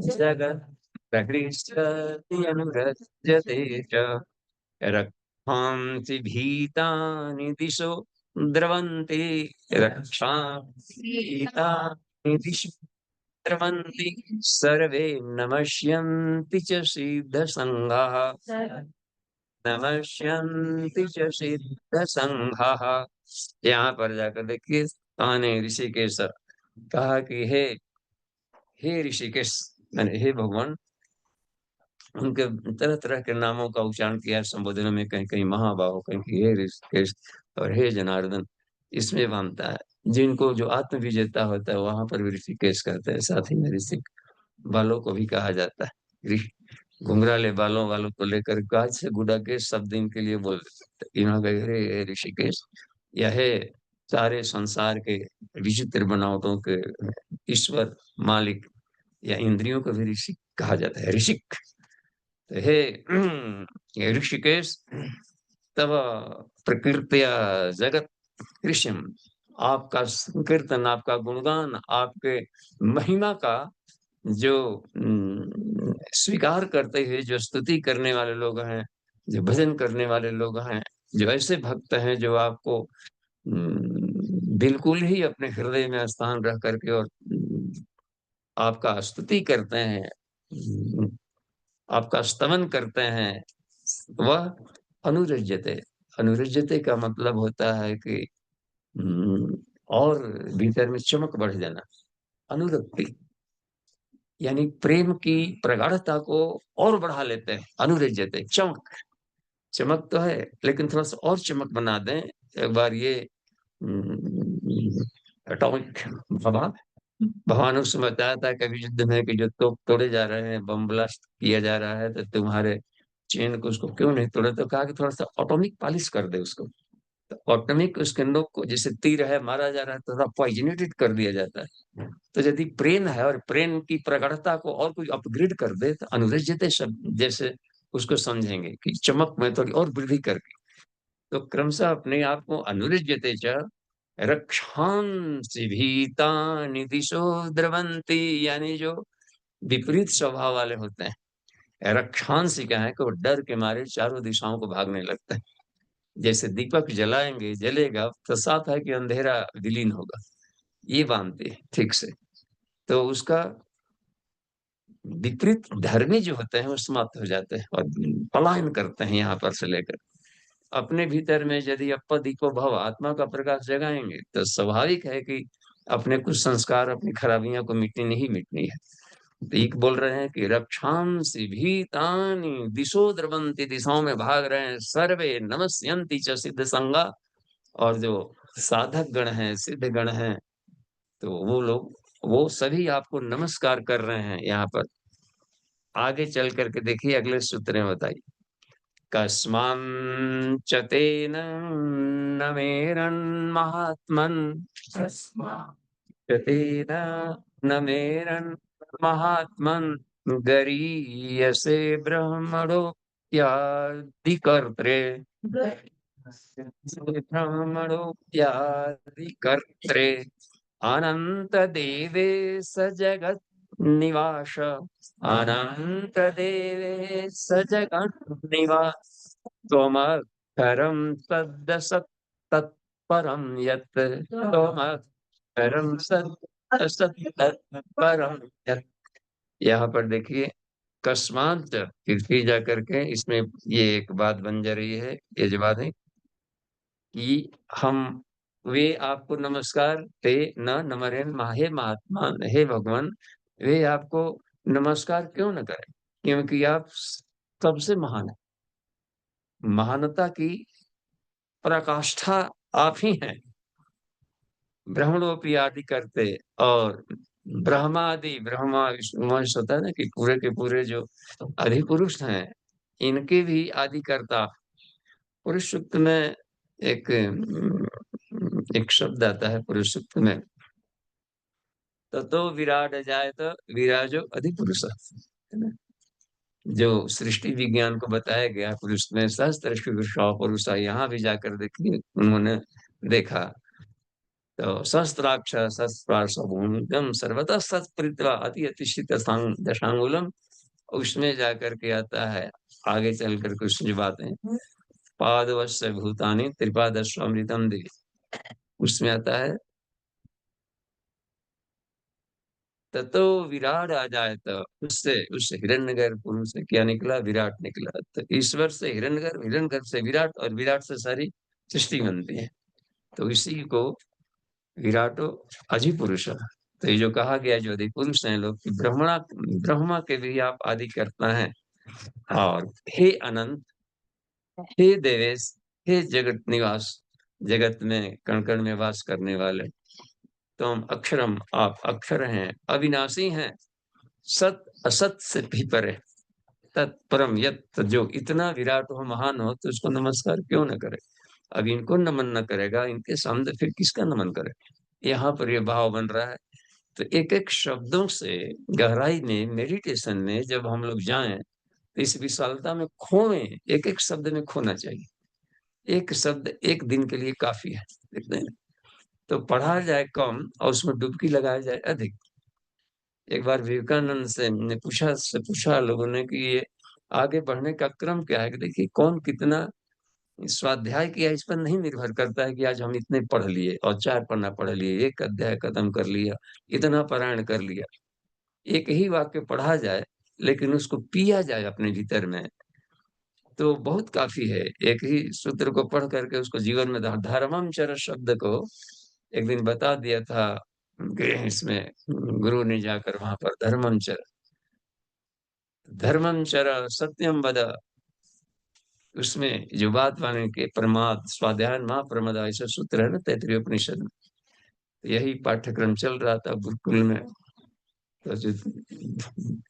जगत् प्रहृष्यति अनुरज्यते च, रक्षांसि भीतानि दिशो द्रवन्ति, रक्षांसि भीतानि दिशो द्रवन्ति, सर्वे नमस्यन्ति च सिद्धसङ्घाः, नमस्यन्ति च सिद्धसङ्घाः। यहाँ पर जाकर देखिए, ताने ऋषिकेश कहा कि हे ऋषिकेश, मैंने हे भगवान, उनके तरह तरह के नामों का उच्चारण किया है संबोधन में, कहीं कहीं महाबाहो, कहीं कहीं हे ऋषिकेश और हे जनार्दन। इसमें मानता है जिनको जो आत्म विजेता होता है वहां पर भी ऋषिकेश कहते हैं। साथ ही में ऋषि बालों को भी कहा जाता है, घुंघराले बालों वालों को लेकर आज से गुडाकेश शब्द इनके लिए बोल सकते, इन्होंने हे ऋषिकेश, या हे सारे संसार के विचित्र बनावटों के ईश्वर मालिक, या इंद्रियों को भी ऋषि कहा जाता है, ऋषिक। तो हे ऋषिकेश, तब प्रकृत्या जगत कृष्ण, आपका संकीर्तन, आपका गुणगान, आपके महिमा का जो स्वीकार करते हुए जो स्तुति करने वाले लोग हैं, जो भजन करने वाले लोग हैं, जो ऐसे भक्त हैं जो आपको बिल्कुल ही अपने हृदय में स्थान रख करके और आपका स्तुति करते हैं, आपका स्तवन करते हैं, वह अनुरज्यते। अनुरज्यते का मतलब होता है कि और भीतर में चमक बढ़ जाना, अनुरक्ति, यानी प्रेम की प्रगाढ़ता को और बढ़ा लेते हैं। अनुरज्यते चमक, चमक तो है लेकिन थोड़ा सा और चमक बना दें। एक बार ये एटॉमिक हवा भगवान उस समय बताया था कभी युद्ध में कि जो तोप तोड़े जा रहे हैं, बम ब्लास्ट किया जा रहा है, तो तुम्हारे चेन को उसको क्यों नहीं तोड़े, तो कहा कि थोड़ा सा ऑटोमिक पॉलिश कर दे उसको। तो ऑटोमिक उसके नोक को जैसे तीर है मारा जा रहा है, तो थोड़ा पॉइजनेटेड कर दिया जाता है। तो यदि प्रेम है और प्रेम की प्रगाढ़ता को और कोई अपग्रेड कर दे, तो अनुरज्यते शब्द जैसे उसको समझेंगे कि चमक में थोड़ी और वृद्धि करके, तो क्रमशः अपने आप को अनुरज्यते च रक्षांसि भीतानि दिशो द्रवंती, यानी जो विपरीत स्वभाव वाले होते हैं, रक्षांसी क्या है कि वो डर के मारे चारों दिशाओं को भागने लगते हैं। जैसे दीपक जलाएंगे, जलेगा तो साफ है कि अंधेरा विलीन होगा, ये मानते हैं ठीक से। तो उसका विपरीत धर्मी जो होते हैं वो समाप्त हो जाते हैं और पलायन करते हैं यहाँ पर से लेकर। अपने भीतर में यदि अप्प दीपो भव, आत्मा का प्रकाश जगाएंगे तो स्वाभाविक है कि अपने कुछ संस्कार, अपनी खराबियां को मिटनी नहीं मिटनी है। तो एक बोल रहे हैं कि रक्षांसि भीतानि दिशो द्रवंति, दिशाओं में भाग रहे हैं, सर्वे नमस्यन्ति च सिद्ध संगा। और जो साधक गण हैं, सिद्ध गण हैं, तो वो लोग, वो सभी आपको नमस्कार कर रहे हैं। यहाँ पर आगे चल करके देखिए, अगले सूत्र में बताइए, कस्मांच तेन न मेरन्महात्मन्, कस्मांच तेन न मेरन्महात्मन्, गरीयसे ब्रह्मणोऽप्यादिकर्त्रे, ब्रह्मणोऽप्यादिकर्त्रे, अनंत देवेश जगत निवास, अनंत देवेश जगत निवास, त्वमक्षरं सद्दसत् तत्परं यत्, त्वमक्षरं सद्दसत् तत्परं यत्। यहाँ पर देखिए, कस्मांत फिर जा करके इसमें ये एक बात बन जा रही है, ये जो बात है कि हम, वे आपको नमस्कार, ते न नमरेन माहे महात्मा, हे भगवान, वे आपको नमस्कार क्यों न करें, क्योंकि आप सबसे महान है। महानता की पराकाष्ठा आप ही हैं। ब्रह्मणोपि आदि करते, और ब्रह्मादि, ब्रह्मा विष्णु महेश होता है ना, कि पूरे के पूरे जो अधिपुरुष हैं, इनके भी आदि करता। पुरुष सूक्त में एक एक शब्द आता है पुरुष सूक्त में, ततो विराट जाए तो विराजो अधिपुरुष, है ना। जो सृष्टि विज्ञान को बताया गया पुरुष में, सहस्त्र पुरुष, यहाँ भी जाकर देखिए उन्होंने देखा, तो सहस्त्राक्ष सहस्रार्ष भूमिगम सर्वतः सत्प्रीत्वा अति अतिशित दशांगुलम। उसमें जाकर के आता है, आगे चल कर कुछ जो बातें, पादवश्य भूतानि त्रिपादस्व अमृतम देवी, उसमें आता है ततो विराट आ जाए, तो उससे उस हिरण्यगर्भ पुरुष से क्या निकला, विराट निकला। तो ईश्वर से हिरण्यगर्भ, हिरण्यगर्भ से विराट, और विराट से सारी सृष्टि बनती है। तो इसी को विराटो अधिपुरुष। तो ये जो कहा गया, जो अधिपुरुष हैं लोग, कि ब्रह्मणा, ब्रह्मा के भी आप आदि करता है। और हे अनंत, हे देवेश, हे जगत निवास, जगत में कण कण में वास करने वाले, तुम अक्षरम, आप अक्षर हैं, अविनाशी हैं, सत असत से भी परे, तत्परम यत्, जो इतना विराट हो, महान हो, तो उसको नमस्कार क्यों न करे। अब इनको नमन न करेगा, इनके सामने फिर किसका नमन करे। यहाँ पर ये भाव बन रहा है। तो एक एक शब्दों से गहराई में, मेडिटेशन में जब हम लोग जाएं, तो इस विशालता में खोएं, एक एक शब्द में खोना चाहिए। एक शब्द एक दिन के लिए काफी है, देखते हैं। तो पढ़ा जाए कम और उसमें डुबकी लगाया जाए अधिक। एक बार विवेकानंद से पूछा लोगों ने कि ये आगे बढ़ने का क्रम क्या है, कि देखिए कौन कितना स्वाध्याय किया इस पर नहीं निर्भर करता है कि आज हम इतने पढ़ लिए और 4 पन्ना पढ़ लिए, एक अध्याय खत्म कर लिया, इतना पारायण कर लिया। एक ही वाक्य पढ़ा जाए, लेकिन उसको पिया जाए अपने भीतर में, तो बहुत काफी है। एक ही सूत्र को पढ़ करके उसको जीवन में धर्मम चर शब्द को एक दिन बता दिया था कि इसमें गुरु ने जाकर वहां पर धर्मम चर सत्यम वद, उसमें जो बात माने के प्रमाद स्वाध्याय महाप्रमद, ऐसा सूत्र है ना तैतृय उपनिषद में। यही पाठ्यक्रम चल रहा था गुरुकुल में। तो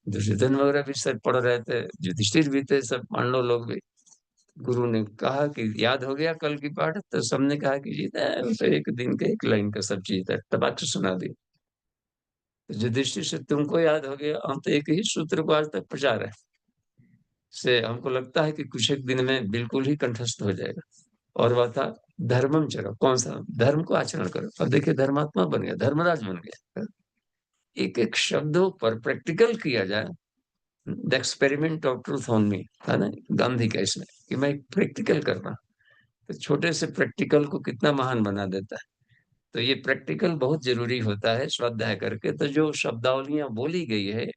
दुर्योधन वगैरह भी सब पढ़ रहे थे, युधिष्ठिर भी थे, सब पांडव लोग भी। गुरु ने कहा कि याद हो गया कल की पाठ, तो सबने कहा कि जी तो एक दिन का एक लाइन का सब चीज था, टपाक से सुना दी। तो युधिष्ठिर से, तुमको याद हो गया, हम तो एक ही सूत्र को आज तक प्रचार है, से हमको लगता है कि कुछ एक दिन में बिल्कुल ही कंठस्थ हो जाएगा। और वह था धर्मम चरो, कौन सा धर्म को आचरण करो। अब देखिए धर्मात्मा बन गया, धर्मराज बन गया। एक एक शब्दों पर प्रैक्टिकल किया जाए, the experiment of truth on me, है ना, गांधी का इसमें, कि मैं प्रैक्टिकल करना। तो छोटे से प्रैक्टिकल को कितना महान बना देता है। तो ये प्रैक्टिकल बहुत जरूरी होता है स्वाध्याय करके। तो जो शब्दावलियां बोली गई है,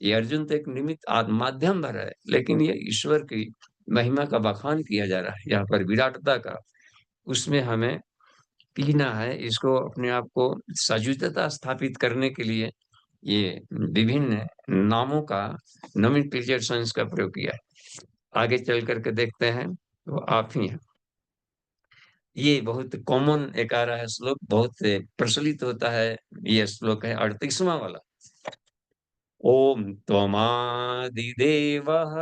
ये अर्जुन तो एक निमित्त माध्यम भर है, लेकिन ये ईश्वर की महिमा का बखान किया जा रहा है यहाँ पर, विराटता का। उसमें हमें पीना है इसको, अपने आप को सजुतता स्थापित करने के लिए ये विभिन्न नामों का, नोमेनक्लेचर का प्रयोग किया है। आगे चल करके देखते हैं, तो आप ही हैं। ये बहुत कॉमन एक आ रहा है श्लोक, बहुत प्रचलित होता है। ये श्लोक है 38वां वाला। ओम त्वमादिदेवः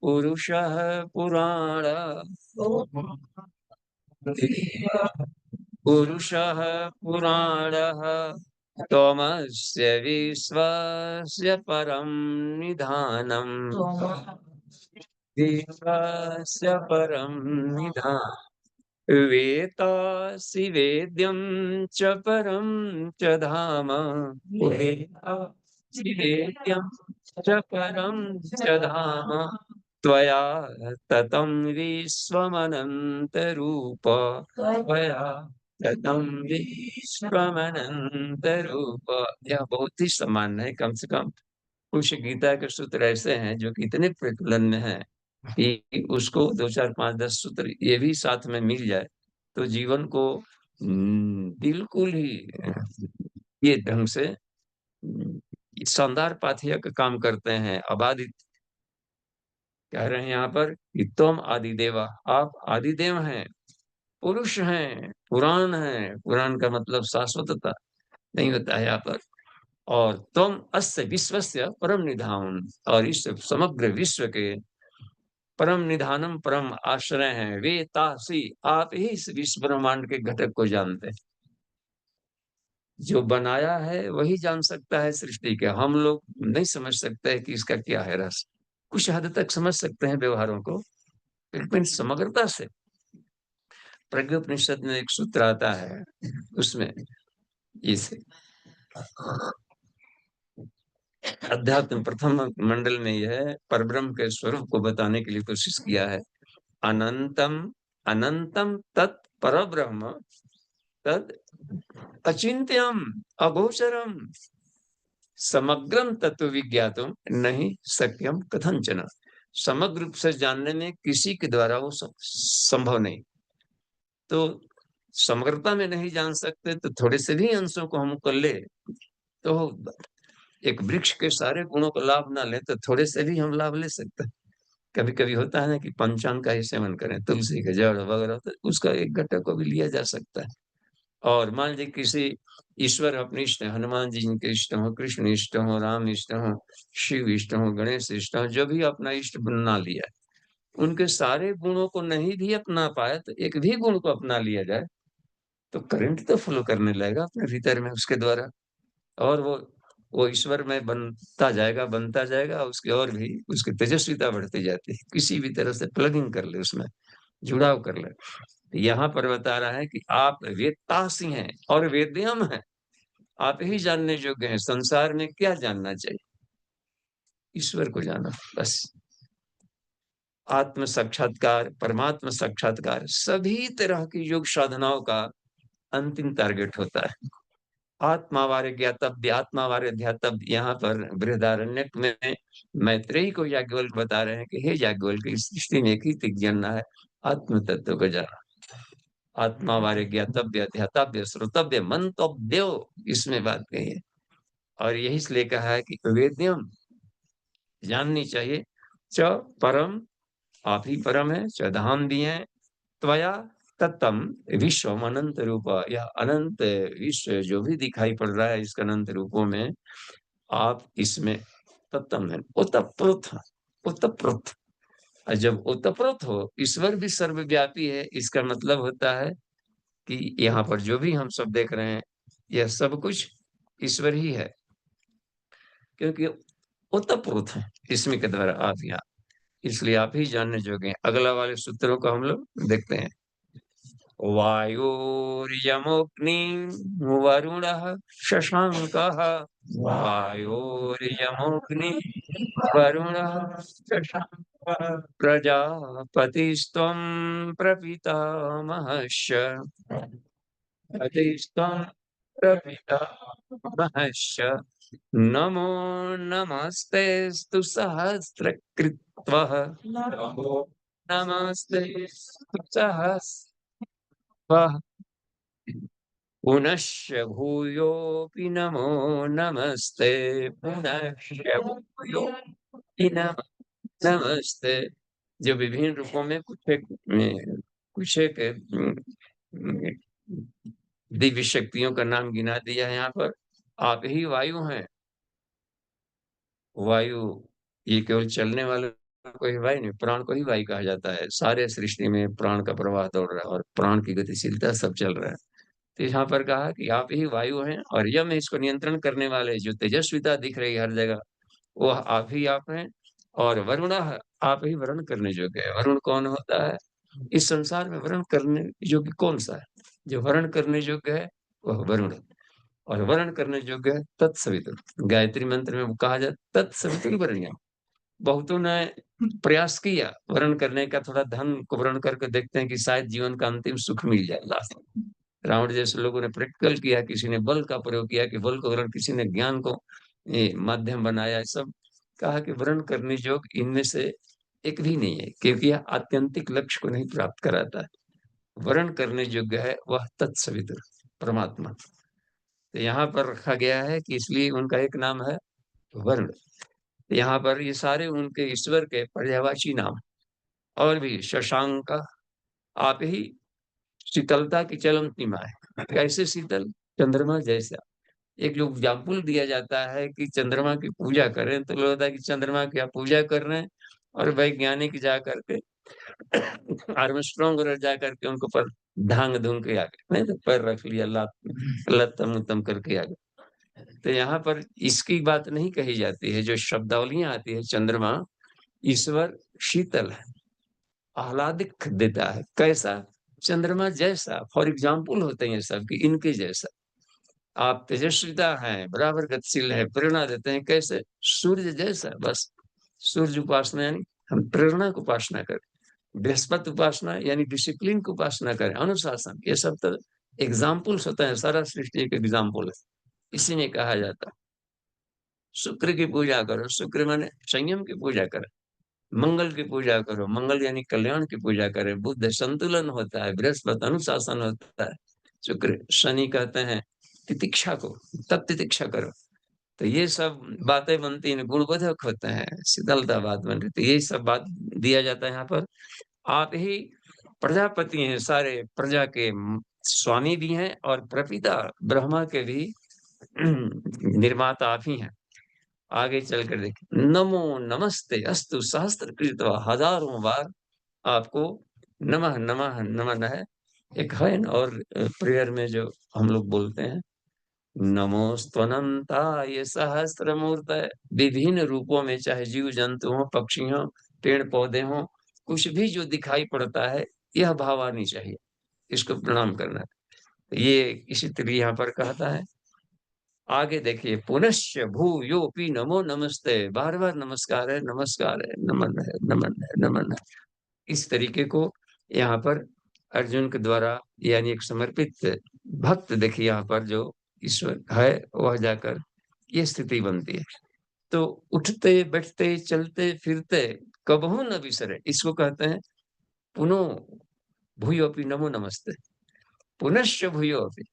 पुरुषः पुराण, पुरुषः पुराणः, त्वमस्य विश्वस्य परं निधानम्, विश्वस्य परं निधानम्, वेत्तासि वेद्यं च परं च धाम, वेत्तासि वेद्यं च परं च धाम, त्वया ततं विश्वमनन्तरूप, त्वया ततं विश्वमनन्तरूप। यह बहुत ही सामान्य है। कम से कम कुछ गीता के सूत्र ऐसे हैं जो कि इतने प्रचलन में हैं कि उसको 2 4 5 10 सूत्र ये भी साथ में मिल जाए तो जीवन को बिल्कुल ही ये ढंग से शानदार पाथेय का काम करते हैं। अबाधित कह रहे हैं यहाँ पर कि तुम आदिदेवा, आप आदिदेव हैं, पुरुष हैं, पुराण है। पुराण का मतलब शाश्वतता नहीं होता है यहाँ पर। और तुम अस्य विश्वस्य परम निधान, और इस समग्र विश्व के परम निधानम, परम आश्रय हैं। वे तासी, आप ही इस विश्व ब्रह्मांड के घटक को जानते हैं। जो बनाया है वही जान सकता है सृष्टि के। हम लोग नहीं समझ सकते हैं कि इसका क्या है रहस्य। कुछ हद तक समझ सकते हैं व्यवहारों को, लेकिन समग्रता से। प्रज्ञोपनिषद में एक सूत्र आता है, उसमें इस अध्यात्म प्रथम मंडल में यह परब्रह्म के स्वरूप को बताने के लिए कोशिश किया है। अनंतम, अनंतम तत् परब्रह्म, तद अचिंत्यम अगोचरम, समग्रम तत्व विज्ञातुम नहीं सक्यम कथंचन। समग्र रूप से जानने में किसी के द्वारा वो संभव नहीं। तो समग्रता में नहीं जान सकते तो थोड़े से भी अंशों को हम कर ले तो, एक वृक्ष के सारे गुणों का लाभ ना ले तो थोड़े से भी हम लाभ ले सकते हैं। कभी कभी होता है ना कि पंचांग का ही सेवन करें, तुलसी के जड़ वगैरह, तो उसका एक घटक को भी लिया जा सकता है। और मान लीजिए किसी ईश्वर अपने इष्ट है, हनुमान जी के इष्ट हो, कृष्ण इष्ट हो, राम इष्ट हो, शिव इष्ट हो, गणेश इष्ट हो, जो भी अपना इष्ट बना लिया, उनके सारे गुणों को नहीं भी अपना पाए तो एक भी गुण को अपना लिया जाए तो करंट तो फ्लो करने लगेगा अपने भीतर में उसके द्वारा। और वो ईश्वर में बनता जाएगा, बनता जाएगा, उसकी और भी उसकी तेजस्विता बढ़ती जाती है। किसी भी तरह से प्लगिंग कर ले, उसमें जुड़ाव कर ले। यहाँ पर बता रहा है कि आप वेत्तासी हैं और वेद्यम हैं, आप ही जानने योग्य हैं। संसार में क्या जानना चाहिए? ईश्वर को जाना, बस। आत्म साक्षात्कार, परमात्मा साक्षात्कार, सभी तरह की योग साधनाओं का अंतिम टारगेट होता है। आत्मावारे ज्ञातव्य, आत्मावारे ध्यातव्य। यहाँ पर बृहदारण्यक में मैत्रेयी को याज्ञवल्क्य बता रहे हैं कि हे याज्ञवल्क्य, इस सृष्टि में एक ही चीज जानना है, आत्म तत्व को जाना। आत्मावारे ज्ञातव्य, ध्यातव्य, श्रोतव्य, मंतव्य, इसमें बात कही है। और यही इसलिए कहा है कि वेद्यम, जाननी चाहिए। च परम, आप ही परम है, च धाम भी है, त्वया तत्तम विश्व अनंत रूप। यह अनंत विश्व जो भी दिखाई पड़ रहा है इसके अनंत रूपों में, आप इसमें तत्तम है, ओतप्रोत, ओतप्रोत। और जब ओतप्रोत हो, ईश्वर भी सर्वव्यापी है, इसका मतलब होता है कि यहाँ पर जो भी हम सब देख रहे हैं यह सब कुछ ईश्वर ही है, क्योंकि ओतप्रोत है इसमें के द्वारा आप यहाँ। इसलिए आप ही जानने जोगे हैं। अगला वाले सूत्रों को हम लोग देखते हैं। वायुर्यमोऽग्नि वरुणः शशाङ्कः, वायुर्यमोऽग्नि वरुणः शशाङ्कः, प्रजापतिस्त्वं प्रपितामहश्च पतिस्त्वं प्रपितामहश्च नमो नमस्तेस्तु सहस्रकृत्वः नमो नमस्तेस्तु सहस्रकृत्वः पुनश्च भूयोऽपि नमो नमस्ते पुनश्च भूयोऽपि नमो नमस्ते। जो विभिन्न रूपों में कुछ एक दिव्य शक्तियों का नाम गिना दिया है यहाँ पर। आप ही वायु हैं। वायु ये केवल चलने वाले को ही वायु नहीं, प्राण को ही वायु कहा जाता है। सारे सृष्टि में प्राण का प्रवाह दौड़ रहा है और प्राण की गतिशीलता सब चल रहा है। तो यहाँ पर कहा कि आप ही वायु हैं और यम इसको नियंत्रण करने वाले जो तेजस्विता दिख रही है हर जगह, वो आप हैं। और वरुण, आप ही वर्ण करने योग्य है। वरुण कौन होता है? इस संसार में वर्ण करने योग्य कौन सा है? जो वर्ण करने योग्य है वह वरुण है। और वर्ण करने योग्य है तत्सवितुर। गायत्री मंत्र में कहा जाए तत्सवितुर वरेण्यम। बहुतों ने प्रयास किया वर्ण करने का, थोड़ा धन को वर्ण करके देखते हैं कि शायद जीवन का अंतिम सुख मिल जाए लास्ट में। रावण जैसे लोगों ने प्रैक्टिकल किया, किसी ने बल का प्रयोग किया कि बल को वर्ण, किसी ने ज्ञान को माध्यम बनाया। सब कहा कि वर्ण करने योग्य इनमें से एक भी नहीं है, क्योंकि यह आत्यंतिक लक्ष्य को नहीं प्राप्त कराता है। वर्ण करने योग्य है वह तत्सवितुर परमात्मा। तो यहाँ पर रखा गया है कि इसलिए उनका एक नाम है वर्ण। यहाँ पर ये सारे उनके ईश्वर के पर्यायवाची नाम। और भी शशांक, आप ही शीतलता की चरम सीमा है। कैसे शीतल? चंद्रमा जैसा। एक लोग एग्जाम्पल दिया जाता है कि चंद्रमा की पूजा करें, तो लोग होता है कि चंद्रमा की आप पूजा कर रहे हैं और वैज्ञानिक जा करके आर्मस्ट्रॉन्ग जा करके उनको पर ढांग धूंग के आ गए, नहीं तो पैर रख लिया लात लत्तम उत्तम करके आ गए। तो यहाँ पर इसकी बात नहीं कही जाती है। जो शब्दावलियां आती है, चंद्रमा ईश्वर शीतल है, आह्लादिक देता है। कैसा? चंद्रमा जैसा। फॉर एग्जाम्पल होते हैं सब कि इनके जैसा। आप तेजस्विता हैं, बराबर गतिशील है, प्रेरणा देते हैं। कैसे? सूर्य जैसा। बस सूर्य उपासना यानी हम प्रेरणा को उपासना करें। बृहस्पति उपासना यानी डिसिप्लिन को उपासना करें, अनुशासन। ये सब तो एग्जाम्पल्स होते हैं। सारा सृष्टि एक एग्जाम्पल है, इसी में कहा जाता है। शुक्र की पूजा करो, शुक्र माने संयम की पूजा करें। मंगल की पूजा करो, मंगल यानी कल्याण की पूजा करें। बुध संतुलन होता है, बृहस्पति अनुशासन होता है, शुक्र शनि कहते हैं तितिक्षा को, तब तितिक्षा करो। तो ये सब बातें बनती हैं, गुणबोधक होते हैं, शीतलता बात बन रही। तो यही सब बात दिया जाता है यहाँ पर। आप ही प्रजापति हैं, सारे प्रजा के स्वामी भी हैं और प्रपिता ब्रह्मा के भी निर्माता आप ही हैं। आगे चलकर देखिए, नमो नमस्ते अस्तु सहस्त्र कृत्वा, हजारों बार आपको नमः नमः नमन है। एक है न, और प्रेयर में जो हम लोग बोलते हैं नमोस्तनंताय सहस्त्रमूर्त। विभिन्न रूपों में, चाहे जीव जंतु हो, पक्षी हो, पेड़ पौधे हो, कुछ भी जो दिखाई पड़ता है, यह भाव आनी चाहिए, इसको प्रणाम करना। ये इसी तरह यहाँ पर कहता है। आगे देखिए, पुनश्च भूयोपि नमो नमस्ते। बार बार नमस्कार है, नमस्कार है, नमन है, नमन है, नमन है। इस तरीके को यहाँ पर अर्जुन के द्वारा, यानी एक समर्पित भक्त, देखिए यहाँ पर जो ईश्वर है वह जाकर ये स्थिति बनती है। तो उठते बैठते चलते फिरते कबहू न बिसरे, इसको कहते हैं पुनो भूयोपि नमो नमस्ते। पुनश्च भूयोपि,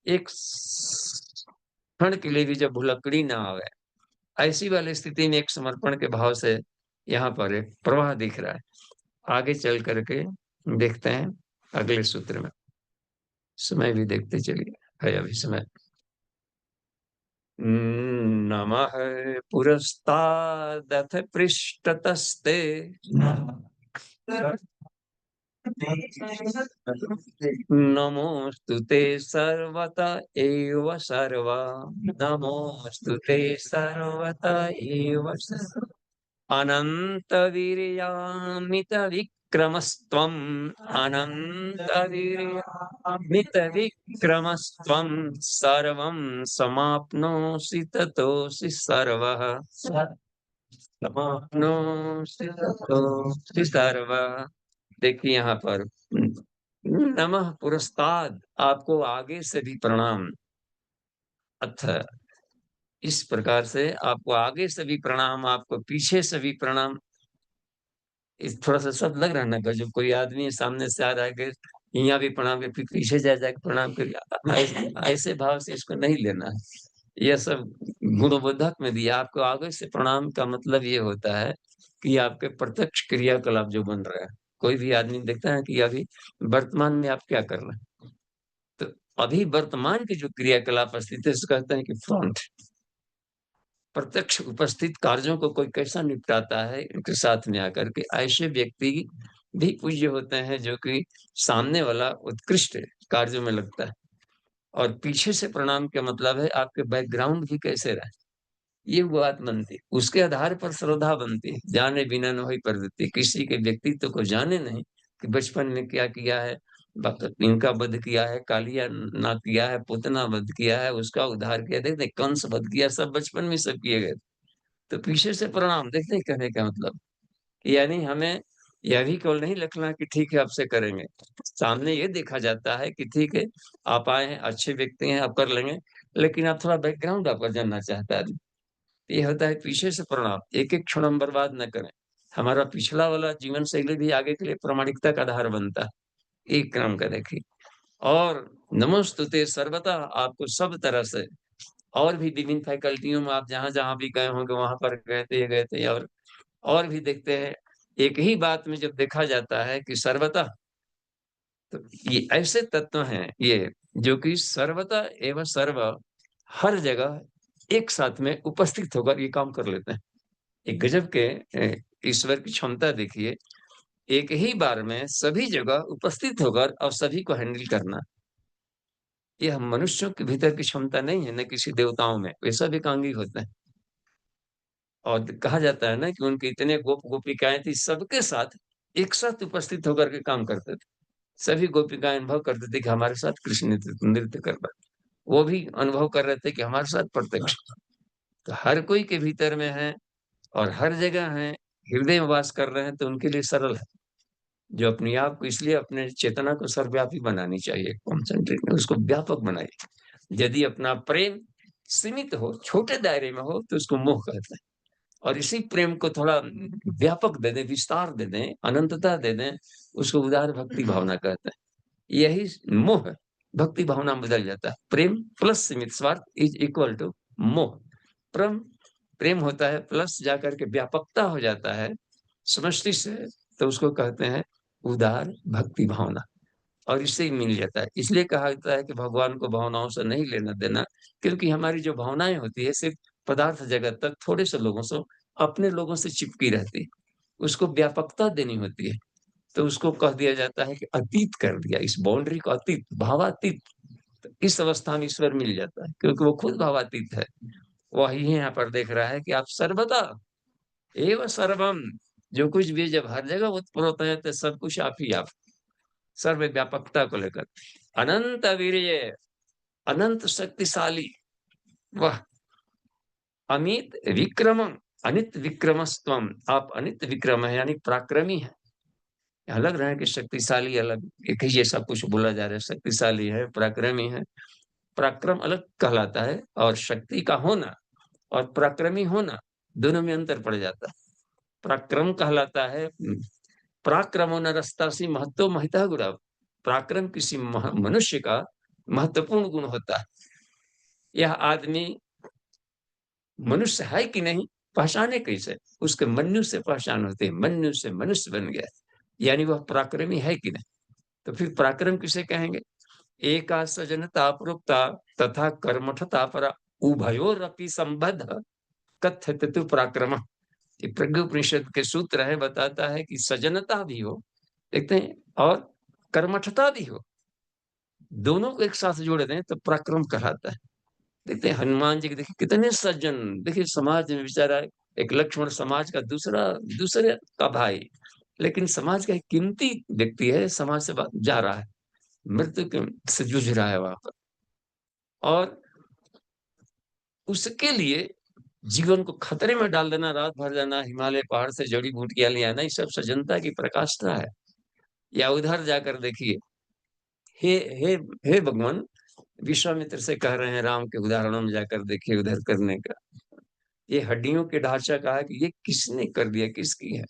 एक क्षण के लिए भी जब भुलक्कड़ी ना आवे, ऐसी वाली स्थिति में एक समर्पण के भाव से यहाँ पर एक प्रवाह दिख रहा है। आगे चल करके देखते हैं अगले सूत्र में। समय भी देखते चलिए, है अभी समय। नमः पुरस्तादथ पृष्ठतस्ते नमोस्तुते सर्वत एव सर्वा। नमोस्तुते सर्वत एव सर्वा। अनंत वीर्यामित विक्रमस्त्वम्। अनंत वीर्यामित विक्रमस्त्वम्। सर्वं समाप्नोषि ततोऽसि सर्वः। समानो सिद्धो सर्वा। देखिए यहाँ पर नमः पुरस्ताद, आपको आगे से भी प्रणाम। अथ, इस प्रकार से आपको आगे से भी प्रणाम, आपको पीछे से भी प्रणाम। इस थोड़ा सा सब लग रहा है ना, जब कोई आदमी सामने से आ रहा है कि यहाँ भी प्रणाम कर, फिर पीछे जा जाके प्रणाम कर, ऐसे भाव से इसको नहीं लेना है। यह सब गुणबोधक में दिया। आपको आगे से प्रणाम का मतलब ये होता है कि आपके प्रत्यक्ष क्रियाकलाप जो बन रहा है, कोई भी आदमी देखता है कि अभी वर्तमान में आप क्या कर रहे हैं, तो अभी वर्तमान की जो क्रियाकलाप स्थिति है उसको कहते हैं कि फ्रंट। प्रत्यक्ष उपस्थित कार्यों को कोई कैसा निपटाता है इनके साथ में आकर के, ऐसे व्यक्ति भी पूज्य होते हैं जो कि सामने वाला उत्कृष्ट कार्यों में लगता है। और पीछे से प्रणाम का मतलब है आपके बैकग्राउंड भी कैसे रहे, ये बात बनती है। उसके आधार पर श्रद्धा बनती है। जाने बिना न होई प्रवृत्ति, किसी के व्यक्तित्व को जाने नहीं कि बचपन में क्या किया है, इनका वध किया है, कालिया ना किया है, पुतना वध किया है, उसका उद्धार किया, देखते कंस वध किया, सब बचपन में सब किए गए। तो पीछे से प्रणाम, देखते हैं कहने का मतलब, यानी हमें यह भी केवल नहीं लिखना कि ठीक है आपसे करेंगे, सामने ये देखा जाता है कि ठीक है आप आए हैं, अच्छे व्यक्ति हैं, आप कर लेंगे, लेकिन आप थोड़ा बैकग्राउंड आपका जानना चाहता है। ये होता है पीछे से प्रणाम। एक एक क्षण हम बर्बाद न करें। हमारा पिछला वाला जीवन शैली भी आगे के लिए प्रामाणिकता का आधार बनता है। एक क्रम का देखिए। और नमोस्तुते सर्वथा, आपको सब तरह से, और भी विभिन्न फैकल्टियों में आप जहां जहां भी गए होंगे वहां पर गए थे, और भी देखते हैं एक ही बात में जब देखा जाता है कि सर्वथा, तो ये ऐसे तत्व हैं ये जो कि सर्वथा एवं सर्व, हर जगह एक साथ में उपस्थित होकर ये काम कर लेते हैं। एक गजब के ईश्वर की क्षमता देखिए, एक ही बार में सभी जगह उपस्थित होकर और सभी को हैंडल करना। यह मनुष्यों के भीतर की क्षमता नहीं है, न किसी देवताओं में, वे सब एकांगी होते हैं। और कहा जाता है ना कि उनके इतने गोप गोपिकाएं थी, सबके साथ एक साथ उपस्थित होकर के काम करते थे। सभी गोपिकाएं अनुभव करते थे कि हमारे साथ कृष्ण नृत्य नृत्य कर रहा है। वो भी अनुभव कर रहे थे कि हमारे साथ प्रत्यक्ष। तो हर कोई के भीतर में है और हर जगह है, हृदय में वास कर रहे हैं, तो उनके लिए सरल है। जो अपने आप को, इसलिए अपने चेतना को सर्वव्यापी बनानी चाहिए, कॉन्सेंट्रेट में उसको व्यापक बनाइए। यदि अपना प्रेम सीमित हो, छोटे दायरे में हो, तो उसको मोह कहते हैं। और इसी प्रेम को थोड़ा व्यापक दे दें, विस्तार दे दें, अनंतता दे दें, उसको उदार भक्ति भावना कहते हैं। यही मोह भक्ति भावना में बदल जाता है। प्रेम प्लस सीमित स्वार्थ इज इक्वल टू मोह। प्रेम प्रेम होता है प्लस जाकर के व्यापकता हो जाता है समष्टि से, तो उसको कहते हैं उदार भक्ति भावना। और इससे ही मिल जाता है। इसलिए कहा जाता है कि भगवान को भावनाओं से नहीं लेना देना, क्योंकि हमारी जो भावनाएं होती है सिर्फ पदार्थ जगत तक थोड़े से लोगों से, अपने लोगों से चिपकी रहती है। उसको व्यापकता देनी होती है, तो उसको कह दिया जाता है कि अतीत कर दिया, इस बाउंड्री को अतीत, भावातीत। तो इस अवस्था में ईश्वर मिल जाता है, क्योंकि वो खुद भावातीत है। वही यहाँ पर देख रहा है कि आप सर्वदा एवं सर्वम, जो कुछ भी जब हर जगह उत्पन्न होता है तो सब कुछ आप ही आप, सर्व व्यापकता को लेकर। अनंत वीर्य, अनंत शक्तिशाली, वह अमित विक्रम, अनित विक्रमस्तम, आप अनित विक्रम है यानी पराक्रमी है। अलग रहे कि शक्तिशाली अलग, एक ही जैसा कुछ बोला जा रहा है, शक्तिशाली है, पराक्रमी है। पराक्रम अलग कहलाता है, और शक्ति का होना और पराक्रमी होना, दोनों में अंतर पड़ जाता है। पराक्रम कहलाता है पराक्रमो नरस्तासी महत्व महिता गुणा। पराक्रम किसी मनुष्य का महत्वपूर्ण गुण होता है। यह आदमी मनुष्य है कि नहीं, पहचाने कैसे, उसके मन्यु से पहचान होती है। मन्यु से मनुष्य बन गया, यानी वह पराक्रमी है कि नहीं। तो फिर पराक्रम किसे कहेंगे? एका सजनता प्रोक्ता तथा कर्मठता परा, उभयोरपि संबद्ध कथ्यते तु पराक्रम। ये प्रज्ञोपनिषद के सूत्र है, बताता है कि सजनता भी हो, देखते हैं, और कर्मठता भी हो, दोनों को एक साथ जोड़ दें तो पराक्रम कहलाता है। देखते हैं हनुमान जी के, देखिए कितने सज्जन, देखिए समाज में बेचारा एक लक्ष्मण, समाज का दूसरा दूसरे का भाई, लेकिन समाज का एक कीमती व्यक्ति है, समाज से जा रहा है, से जूझ रहा है वहां पर। और उसके लिए जीवन को खतरे में डाल देना, रात भर जाना, हिमालय पहाड़ से जड़ी बूटियां ले आना, ये सब सजनता की प्रकाष्ठा है। या उधर जाकर देखिए, हे हे हे भगवान, विश्वामित्र से कह रहे हैं राम के उदाहरणों में जाकर देखिए उधर करने का, ये हड्डियों के ढांचा का है कि ये किसने कर दिया, किसकी है?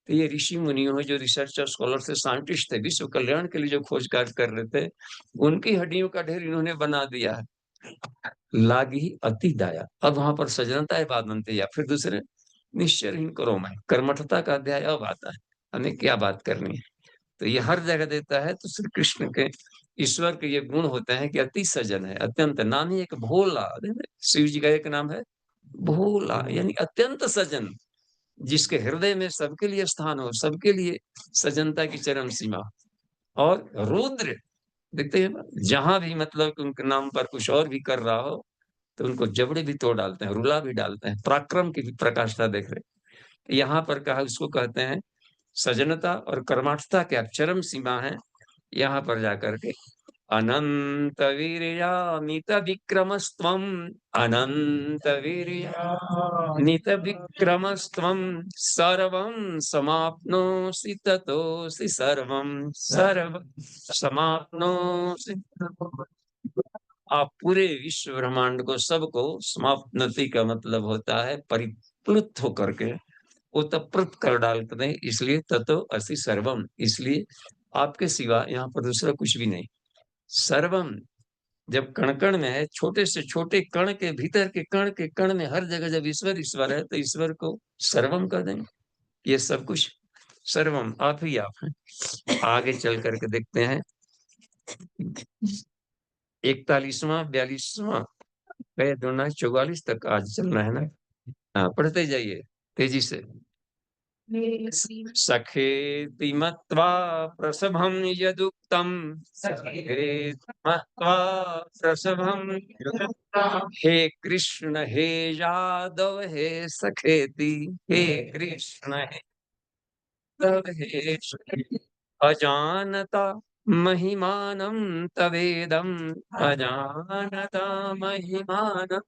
तो ये ऋषि मुनियों है जो रिसर्चर स्कॉलर थे, साइंटिस्ट थे, विश्व कल्याण के लिए जो खोज कार्य कर रहे थे, उनकी हड्डियों का ढेर इन्होंने बना दिया है। लागी अति दाया, अब वहां पर सजनता है बात बनती है। या फिर दूसरे, निश्चरहीन करो मैं, कर्मठता का अध्याय अब आता है, हमें क्या बात करनी है। तो ये हर जगह देता है। तो श्री कृष्ण के, ईश्वर के ये गुण होते हैं कि अति सजन है, अत्यंत। नाम ही एक भोला, शिव जी का एक नाम है भोला, यानी अत्यंत सजन, जिसके हृदय में सबके लिए स्थान हो, सबके लिए सजनता की चरम सीमा। और रुद्र, देखते हैं जहां भी मतलब कि उनके नाम पर कुछ और भी कर रहा हो तो उनको जबड़े भी तोड़ डालते हैं, रुला भी डालते हैं, पराक्रम की भी प्रकाशता देख रहे। यहाँ पर कहा, उसको कहते हैं सजनता और कर्मार्थता क्या चरम सीमा है। यहाँ पर जाकर के अनंत वीर्यामित विक्रमस्त्वम, अनंत वीर्यामित विक्रमस्त्वम, सर्वं समाप्नोषि ततोषि सर्वं, सर्व समाप्नोषि। आप पूरे विश्व ब्रह्मांड को, सबको, समाप्नति का मतलब होता है परिप्लुत होकर के, ओतप्रोत कर डालते हैं। इसलिए ततो असि सर्वम, इसलिए आपके सिवा यहाँ पर दूसरा कुछ भी नहीं। सर्वम जब कण कण में है, छोटे से छोटे कण के भीतर के कण में हर जगह जब ईश्वर ईश्वर है, तो ईश्वर को सर्वम कर देंगे। ये सब कुछ सर्वम आप ही आप हैं। आगे चल करके देखते हैं 41वां 42वां, 44 तक आज चलना है ना। हाँ, पढ़ते जाइए तेजी से। सखेति मत्वा प्रसभं यदुक्तम्, सखेति मत्वा प्रसभं यदुक्तम्, हे कृष्ण हे यादव हे सखेति, हे कृष्ण हे यादव हे सखेति, अजानता महिमानं तवेदम्, अजानता महिमानं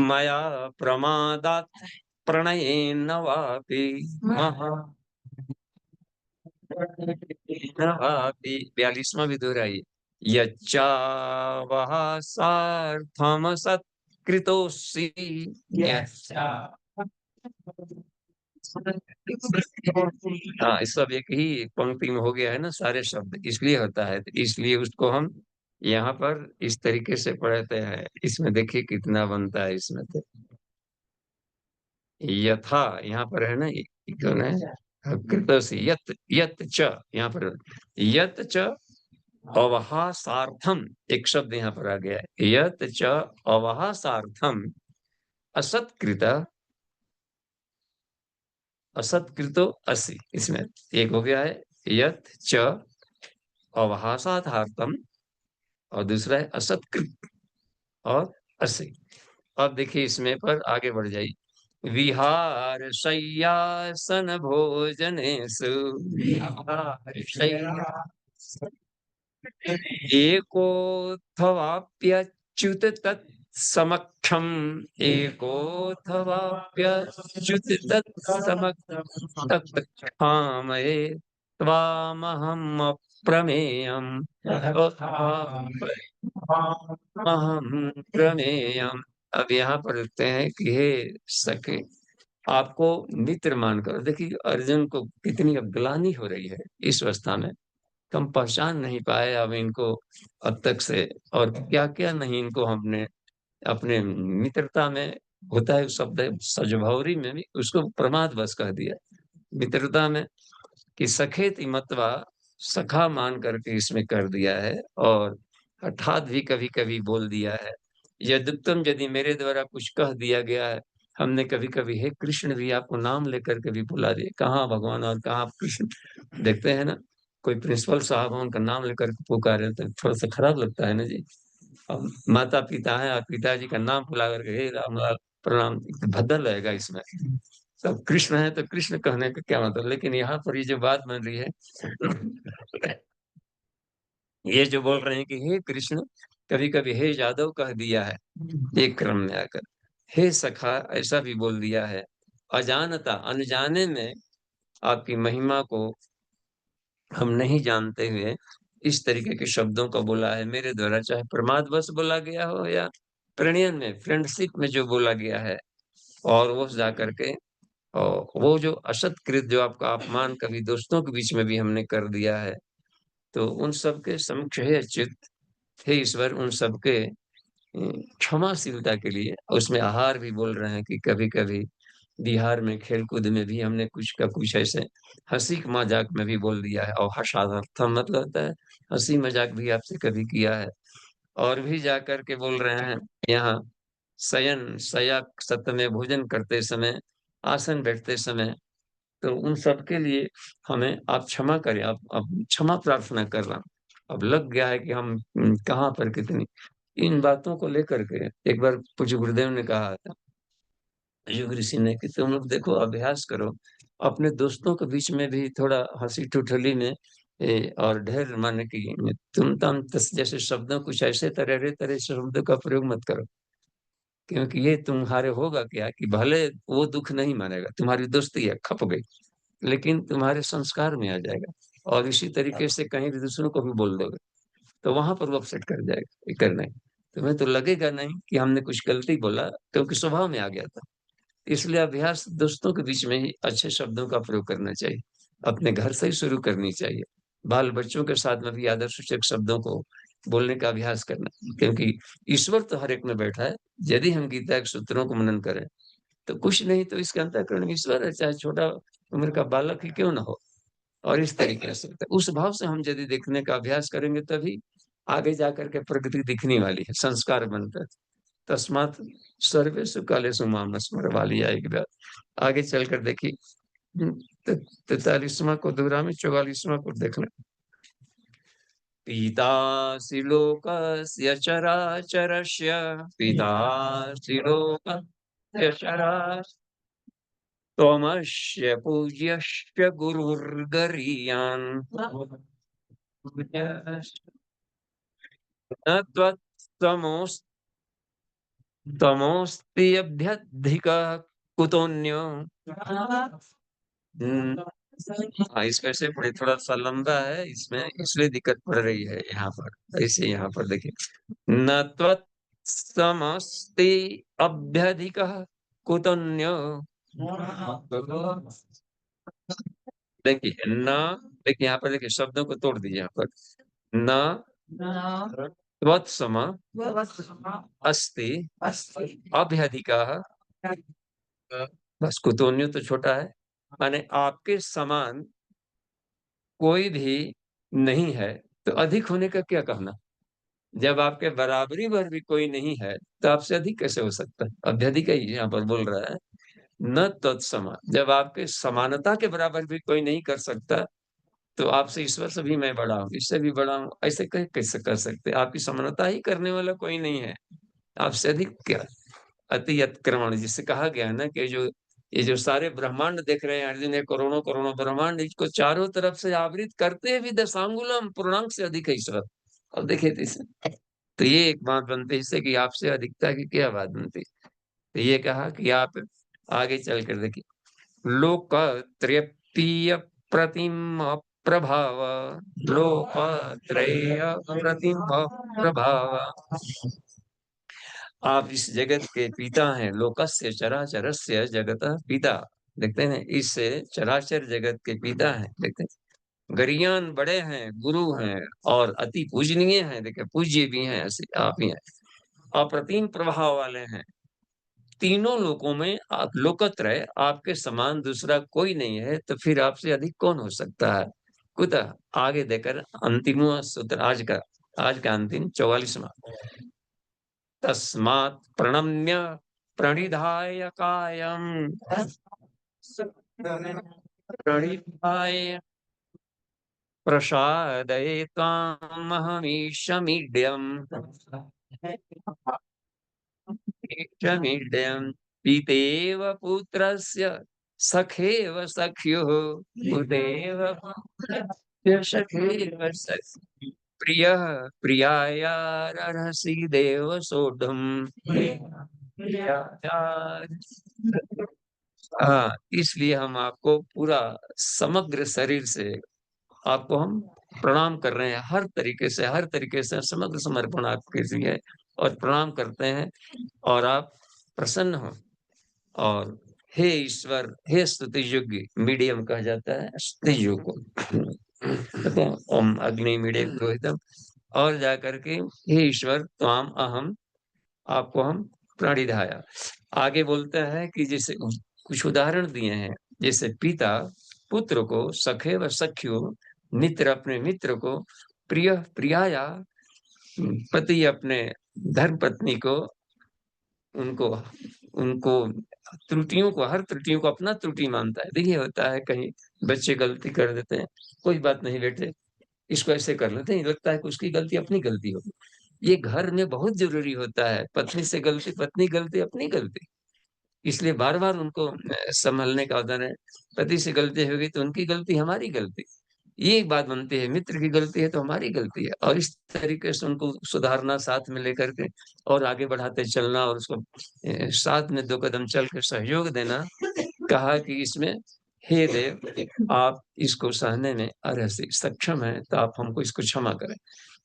मया प्रमादात् प्रणयेन वापि, महा 42वां भी दोहराइए। यच्चावः सार्थम सत्कृतोऽसि, यच्चा, हाँ, इस सब एक ही पंक्ति में हो गया है ना, सारे शब्द इसलिए होता है, तो इसलिए उसको हम यहाँ पर इस तरीके से पढ़ते हैं। इसमें देखिए कितना बनता है इसमें। तो यथा यहाँ पर है ना, ये कौन है, कृतोषि, यत यत च, यहाँ पर यत च अवहासार्थम, एक शब्द यहाँ पर आ गया है, यत च अवहासार्थम असत्कृत, असत्कृतो असि, इसमें एक हो गया है, यत च अवहासार्थम, और दूसरा है असत्कृत और असि। अब देखिए इसमें पर आगे बढ़ जाइए। विहार शय्यासन भोजनेषु, विहार शय्या एकोऽथवाप्यच्युत तत्समक्षम्, एकोऽथवाप्यच्युत तत्समक्षम्, तत्क्षामये त्वामहम् अप्रमेयम्, अहम् प्रमेयम्। अब यहाँ पर लिखते हैं कि हे सखे, आपको मित्र मानकर, देखिए अर्जुन को कितनी अब ग्लानि हो रही है इस अवस्था में, हम पहचान नहीं पाए अब इनको अब तक से, और क्या क्या नहीं इनको हमने अपने मित्रता में, होता है शब्द है सजभौरी में भी, उसको प्रमाद बस कह दिया मित्रता में, कि सखेति मतवा, सखा मान करके इसमें कर दिया है। और अर्थात भी कभी कभी बोल दिया है। यदुक्तम, यदि मेरे द्वारा कुछ कह दिया गया है, हमने कभी कभी हे कृष्ण भी आपको नाम लेकर के भी बुला दिया, कहाँ भगवान और कहाँ कृष्ण। देखते हैं ना, कोई प्रिंसिपल साहब उनका नाम लेकर के पुकारे तो थोड़ा सा खराब लगता है ना जी। अब माता पिता है और पिताजी का नाम बुला करके हे राम लाल प्रणाम, भद्दा लगेगा इसमें। सब कृष्ण है तो कृष्ण कहने का क्या मतलब, लेकिन यहाँ पर ये जो बात बन रही है, ये जो बोल रहे हैं कि हे कृष्ण, कभी कभी हे यादव कह दिया है एक क्रम में आकर, हे सखा ऐसा भी बोल दिया है, अजानता अनजाने में आपकी महिमा को हम नहीं जानते हुए इस तरीके के शब्दों का बोला है मेरे द्वारा, चाहे प्रमादवश बोला गया हो या प्रणयन में, फ्रेंडशिप में जो बोला गया है। और वो जा करके और वो जो असत्कृत, जो आपका अपमान कभी दोस्तों के बीच में भी हमने कर दिया है, तो उन सबके समक्ष हे अच्युत, हे ईश्वर, उन सबके क्षमाशीलता के लिए। उसमें आहार भी बोल रहे हैं कि कभी कभी बिहार में खेल कूद में भी हमने कुछ का कुछ ऐसे हंसी मजाक में भी बोल दिया है, और हर्षार्थम मतलब होता है हंसी मजाक भी आपसे कभी किया है। और भी जा करके बोल रहे हैं यहाँ शयन शय्या सत्य में भोजन करते समय, आसन बैठते समय, तो उन सब के लिए हमें आप क्षमा करें। आप क्षमा प्रार्थना कर रहा हूं। अब लग गया है कि हम कहाँ पर कितनी इन बातों को लेकर के। एक बार पूज्य गुरुदेव ने कहा था युग ऋषि ने कि तुम लोग देखो, अभ्यास करो अपने दोस्तों के बीच में भी थोड़ा हंसी ठुठली में और ढेर माने कि तुम तम तस जैसे शब्दों, कुछ ऐसे तरह तरह शब्दों का प्रयोग मत करो, क्योंकि ये तुम्हारे होगा क्या कि भले वो दुख नहीं मानेगा, तुम्हारी दोस्ती है खप गई, लेकिन तुम्हारे संस्कार में आ जाएगा। और इसी तरीके से कहीं भी दूसरों को भी बोल दोगे तो वहां पर वो अपसेट कर जाएगा। ये करना है, तुम्हें तो लगेगा नहीं कि हमने कुछ गलती बोला, क्योंकि स्वभाव में आ गया था। इसलिए अभ्यास दोस्तों के बीच में ही अच्छे शब्दों का प्रयोग करना चाहिए, अपने घर से ही शुरू करनी चाहिए। बाल बच्चों के साथ में भी आदर सूचक शब्दों को बोलने का अभ्यास करना, क्योंकि ईश्वर तो हर एक में बैठा है। यदि हम गीता के सूत्रों को मनन करें तो कुछ नहीं तो इसके अंतःकरण में ईश्वर है, चाहे छोटा उम्र का बालक ही क्यों ना हो। और इस तरीके से उस भाव से हम यदि देखने का अभ्यास करेंगे तभी आगे जाकर के प्रगति दिखने वाली है, संस्कार बनकर। तस्मात सर्वेषु कालेषु माम स्मर वाली आएगी बात। आगे चलकर देखिए 43वां को दोहरा में 44वां को देखना। पितासि लोकस्य चराचरस्य, पितासि लोकस्य चराचरस्य, त्वमस्य पूज्यश्च गुरुर्गरीयान्, न त्वत्समोऽस्ति तमोस्त्यभ्यधिकः कुतोऽन्यो। हम्म, हाँ इस वैसे पढ़े, थोड़ा सा लंबा है इसमें, इसलिए दिक्कत पड़ रही है यहाँ पर। ऐसे यहाँ पर देखिए, न त्वत्समस्ति अभ्यधिकः कुतोऽन्यो। देखिए न, देखिए यहाँ पर देखिए शब्दों को तोड़ दीजिए यहाँ पर। न त्वत्सम अस्ति अभ्यधिकः, बस कुतोन्यो तो छोटा है, माने आपके समान कोई भी नहीं है, तो अधिक होने का क्या कहना। जब आपके बराबरी भर भी कोई नहीं है तो आपसे अधिक कैसे हो सकता है। अत्यधिक ही यहाँ पर बोल रहा है। न तत्समान, जब आपके समानता के बराबर भी कोई नहीं कर सकता, तो आपसे ईश्वर से भी मैं बड़ा हूँ, इससे भी बड़ा हूँ, ऐसे कैसे कर सकते। आपकी समानता ही करने वाला कोई नहीं है, आपसे अधिक क्या। अति अतिक्रमण जिससे कहा गया है ना कि जो ये जो सारे ब्रह्मांड देख रहे हैं अर्जुन, ये करोड़ों करोड़ों ब्रह्मांड, इसको चारों तरफ से आवृत करते भी दशांगुलम पूर्णांक से अधिक है ईश्वर। अब देखिए तो तो ये एक बात बनती है इससे कि आपसे अधिकता की क्या बात बनती। तो ये कहा कि आप आगे चल कर देखिए, लोक त्रयीय प्रतिम प्रभाव, लोक त्रय प्रतिम प्रभाव, आप इस जगत के पिता हैं। लोकस्य चराचरस्य जगत पिता, देखते हैं इस चराचर जगत के पिता हैं। देखते हैं गरियान बड़े हैं, गुरु हैं, और अति पूजनीय हैं। देखिए पूज्य भी हैं, ऐसे आप ही हैं। अप्रतिम प्रभाव वाले हैं, तीनों लोकों में आप लोकत्रय, आपके समान दूसरा कोई नहीं है, तो फिर आपसे अधिक कौन हो सकता है। कुतः आगे देकर अंतिम सूत्र आज का अंतिम 44वां, तस्मात् प्रणम्य प्रणिधाय कायं, प्रणिधाय प्रसादये त्वामहमीशमीड्यम्, ईशमीड्यम् पितेव पुत्रस्य सखेव सख्युः, पुतेव पुत्रस्य सखेव सख्युः। प्रिय प्रियायारहसि देव सोढुम्। हाँ, इसलिए हम आपको पूरा समग्र शरीर से आपको हम प्रणाम कर रहे हैं, हर तरीके से समग्र समर्पण आपके लिए और प्रणाम करते हैं। और आप प्रसन्न हो। और हे ईश्वर, हे स्तुति योग्य, मीडियम कहा जाता है स्तुति योग्य को। ओम अग्नि मीडियम रोहितम। और जाकर के हे ईश्वर त्वाम अहम, आपको हम प्रणिधाया। आगे बोलता है कि जैसे कुछ उदाहरण दिए हैं, जैसे पिता पुत्र को, सखे व सख्यो, मित्र अपने मित्र को, प्रिय प्रियाया, पति अपने धर्म पत्नी को, उनको उनको त्रुटियों को, हर त्रुटियों को अपना त्रुटि मानता है। देखिए होता है कहीं बच्चे गलती कर देते हैं, कोई बात नहीं बेटे इसको ऐसे कर लेते हैं, लगता है कि उसकी गलती अपनी गलती होगी। ये घर में बहुत जरूरी होता है, पत्नी से गलती पत्नी गलती अपनी गलती, इसलिए बार बार उनको संभलने का होता है। पति से गलती होगी तो उनकी गलती हमारी गलती, ये एक बात बनती है। मित्र की गलती है तो हमारी गलती है, और इस तरीके से उनको सुधारना, साथ में लेकर के और आगे बढ़ाते चलना, और उसको साथ में 2 कदम चल के सहयोग देना। कहा कि इसमें हे देव, आप इसको सहने में अरहसी सक्षम है, तो आप हमको इसको क्षमा करें।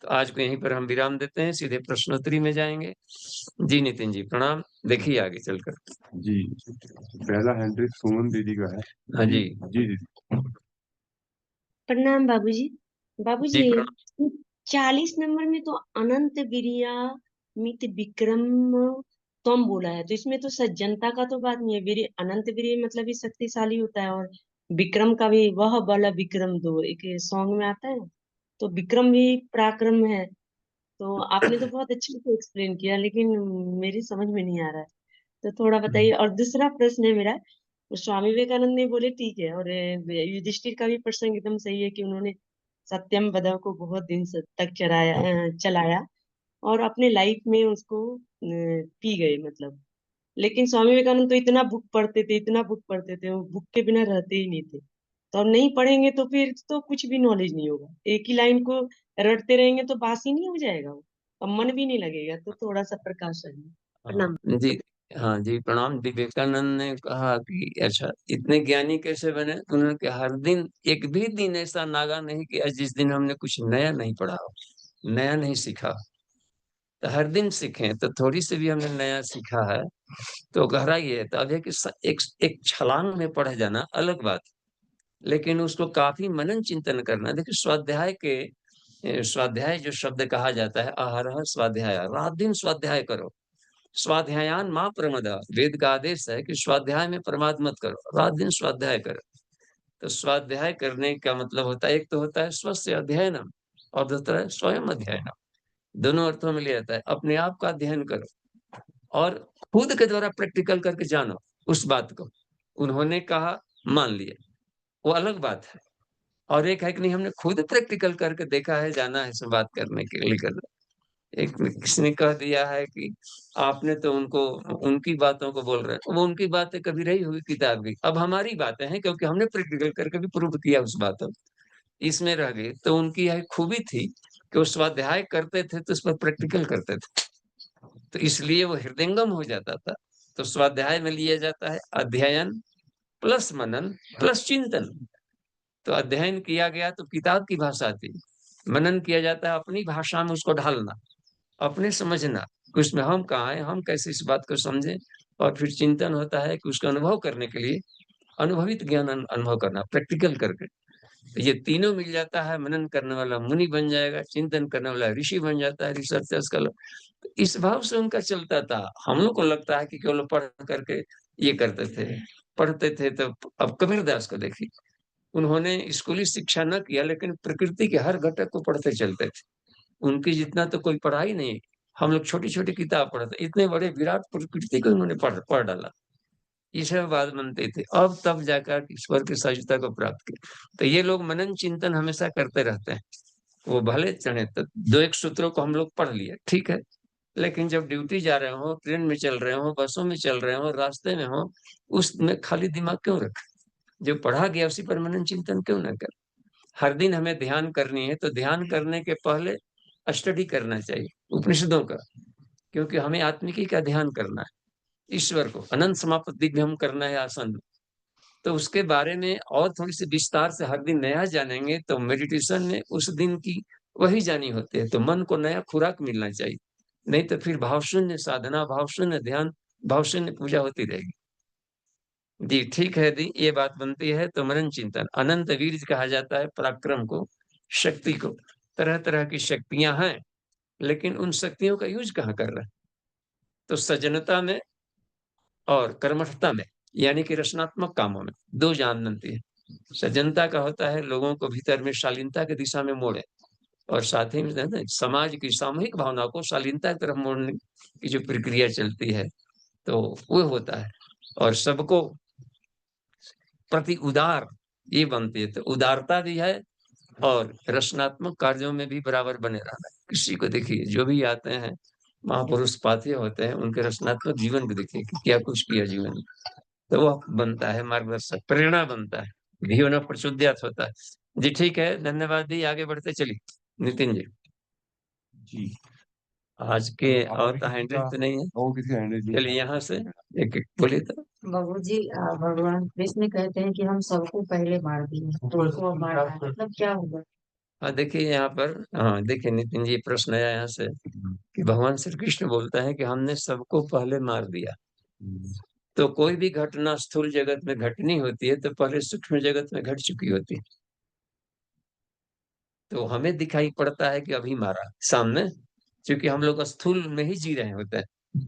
तो आज को यहीं पर हम विराम देते हैं, सीधे प्रश्नोत्तरी में जाएंगे। जी नितिन जी प्रणाम, देखिए आगे चलकर। जी, पहला हैंड्रिक सुमन दीदी का है। हाँ जी। जी दीदी। प्रणाम बाबूजी। बाबूजी जी प्रणाम। 40 नंबर में तो अनंत वीरिया मित विक्रम तम बोला है, तो इसमें तो सज्जनता का तो बात नहीं है। वीर अनंत वीर्य मतलब ही शक्तिशाली होता है, और विक्रम का भी वह बल विक्रम दो एक सॉन्ग में आता है ना, तो विक्रम भी पराक्रम है। तो आपने तो बहुत अच्छे से एक्सप्लेन किया, लेकिन मेरी समझ में नहीं आ रहा है, तो थोड़ा बताइए। और दूसरा प्रश्न है मेरा, स्वामी विवेकानंद ने बोले ठीक है, और युधिष्ठिर का भी प्रसंग एकदम सही है कि उन्होंने सत्यम पदा को बहुत दिन तक चलाया, और अपने लाइफ में उसको पी गए मतलब। लेकिन स्वामी विवेकानंद तो इतना बुक पढ़ते थे, इतना बुक पढ़ते थे, वो बुक के बिना रहते ही नहीं थे। तो अब नहीं पढ़ेंगे तो फिर तो कुछ भी नॉलेज नहीं होगा, एक ही लाइन को रटते रहेंगे तो बास ही नहीं हो जाएगा वो, अब मन भी नहीं लगेगा। तो थोड़ा सा प्रकाश है। प्रणाम। जी हाँ जी प्रणाम। विवेकानंद ने कहा कि अच्छा इतने ज्ञानी कैसे बने, तो उन्होंने कहा हर दिन एक भी दिन ऐसा नागा नहीं किया जिस दिन हमने कुछ नया नहीं पढ़ा हो, नया नहीं सीखा। तो हर दिन सीखें तो थोड़ी सी भी हमने नया सीखा है तो गहराई है। तो अब है कि एक छलांग में पढ़ जाना अलग बात, लेकिन उसको काफी मनन चिंतन करना। देखिए स्वाध्याय के स्वाध्याय जो शब्द कहा जाता है, अहरह स्वाध्याय, रात दिन स्वाध्याय करो। स्वाध्यायान माँ प्रमदा, वेद का आदेश है कि स्वाध्याय में प्रमाद मत करो, रात दिन स्वाध्याय करो। तो स्वाध्याय करने का मतलब होता है, एक तो होता है स्वस्य अध्ययनम, और दूसरा है स्वयं अध्ययनम। दोनों अर्थों में लिया जाता है, अपने आप का अध्ययन करो और खुद के द्वारा प्रैक्टिकल करके जानो उस बात को। उन्होंने कहा मान लिया, वो अलग बात है। और एक है कि नहीं हमने खुद प्रैक्टिकल करके देखा है, जाना है सब बात करने के लिए करना। एक किसी ने कह दिया है कि आपने तो उनको उनकी बातों को बोल रहे हैं, वो उनकी बातें कभी रही हुई किताब की, अब हमारी बातें हैं क्योंकि हमने प्रैक्टिकल करके भी प्रूव किया उस बातों, इसमें रह गई। तो उनकी यह खूबी थी कि वो स्वाध्याय करते थे तो उस पर प्रैक्टिकल करते थे, तो इसलिए वो हृदयंगम हो जाता था। तो स्वाध्याय में लिया जाता है अध्ययन प्लस मनन प्लस चिंतन। तो अध्ययन किया गया तो किताब की भाषा थी, मनन किया जाता है अपनी भाषा में उसको ढालना, अपने समझना कि उसमें हम कहाँ हैं, हम कैसे इस बात को समझें। और फिर चिंतन होता है कि उसका अनुभव करने के लिए अनुभवित ज्ञान अनुभव करना प्रैक्टिकल करके। तो ये तीनों मिल जाता है, मनन करने वाला मुनि बन जाएगा, चिंतन करने वाला ऋषि बन जाता है, रिसर्चर स्कॉलर। तो इस भाव से उनका चलता था। हम लोग को लगता है कि केवल पढ़ करके ये करते थे, पढ़ते थे। तो अब कबीरदास को देखिए, उन्होंने स्कूली शिक्षा न किया, लेकिन प्रकृति के हर घटक को पढ़ते चलते थे। उनकी जितना तो कोई पढ़ाई नहीं, हम लोग छोटी छोटी किताब पढ़ते, इतने बड़े विराट प्रकृति को उन्होंने पढ़ डाला। ये सब बात बनते थे, अब तब जाकर ईश्वर की सहजता को प्राप्त की। तो ये लोग मनन चिंतन हमेशा करते रहते हैं। वो भले चढ़े तो 2-1 सूत्रों को हम लोग पढ़ लिए ठीक है, लेकिन जब ड्यूटी जा रहे हो, ट्रेन में चल रहे हो, बसों में चल रहे हो, रास्ते में हो, उसमें खाली दिमाग क्यों रखें? जो पढ़ा गया उसी पर मनन चिंतन क्यों ना कर? हर दिन हमें ध्यान करनी है, तो ध्यान करने के पहले स्टडी करना चाहिए उपनिषदों का, क्योंकि हमें आत्मिकी का ध्यान करना है, ईश्वर को अनंत समापत्ति भी हम करना है आसन में। तो उसके बारे में और थोड़ी सी विस्तार से हर दिन नया जानेंगे, तो मेडिटेशन में उस दिन की वही जानी होती है, तो मन को नया खुराक मिलना चाहिए। नहीं तो फिर भावशून्य साधना, भावशून्य ध्यान, भावशून्य पूजा होती रहेगी। जी ठीक है दी, ये बात बनती है। तो मनन चिंतन, अनंत वीर कहा जाता है पराक्रम को, शक्ति को। तरह तरह की शक्तियां हैं, लेकिन उन शक्तियों का यूज कहाँ कर रहे हैं? तो सजनता में और कर्मठता में, यानी कि रचनात्मक कामों में दो जान बनती है। सजनता का होता है लोगों को भीतर में शालीनता की दिशा में मोड़े, और साथ ही में समाज की सामूहिक भावना को शालीनता की तरफ मोड़ने की जो प्रक्रिया चलती है, तो वो होता है। और सबको प्रति उदार ये बनती है, तो उदारता भी है और रचनात्मक कार्यों में भी बराबर बने रहना है। किसी को देखिए, जो भी आते हैं महापुरुष पाथेय होते हैं, उनके रचनात्मक जीवन को देखिए कि क्या कुछ किया जीवन में, तो वो बनता है मार्गदर्शक, प्रेरणा बनता है, जीवन प्रचोदयात होता है। जी ठीक है, धन्यवाद दी, आगे बढ़ते चलिए। नितिन जी, जी आज के और और किसी हैंडल का तो नहीं है, और किसी हैंडल चलिए यहाँ से एक एक बोलिए तो। बाबू जी, भगवान कृष्ण कहते हैं कि हम सबको पहले मार दिए, तुमको अब मारना है, मतलब क्या होगा? हाँ देखिए यहाँ पर, हाँ देखिए नितिन जी, प्रश्न आया यहाँ से कि भगवान श्री कृष्ण बोलता है कि हमने सबको पहले मार दिया। तो कोई भी घटना स्थूल जगत में घटनी होती है, तो पहले सूक्ष्म जगत में घट चुकी होती है। तो हमें दिखाई पड़ता है कि अभी मारा सामने, क्योंकि हम लोग स्थूल में ही जी रहे होते हैं।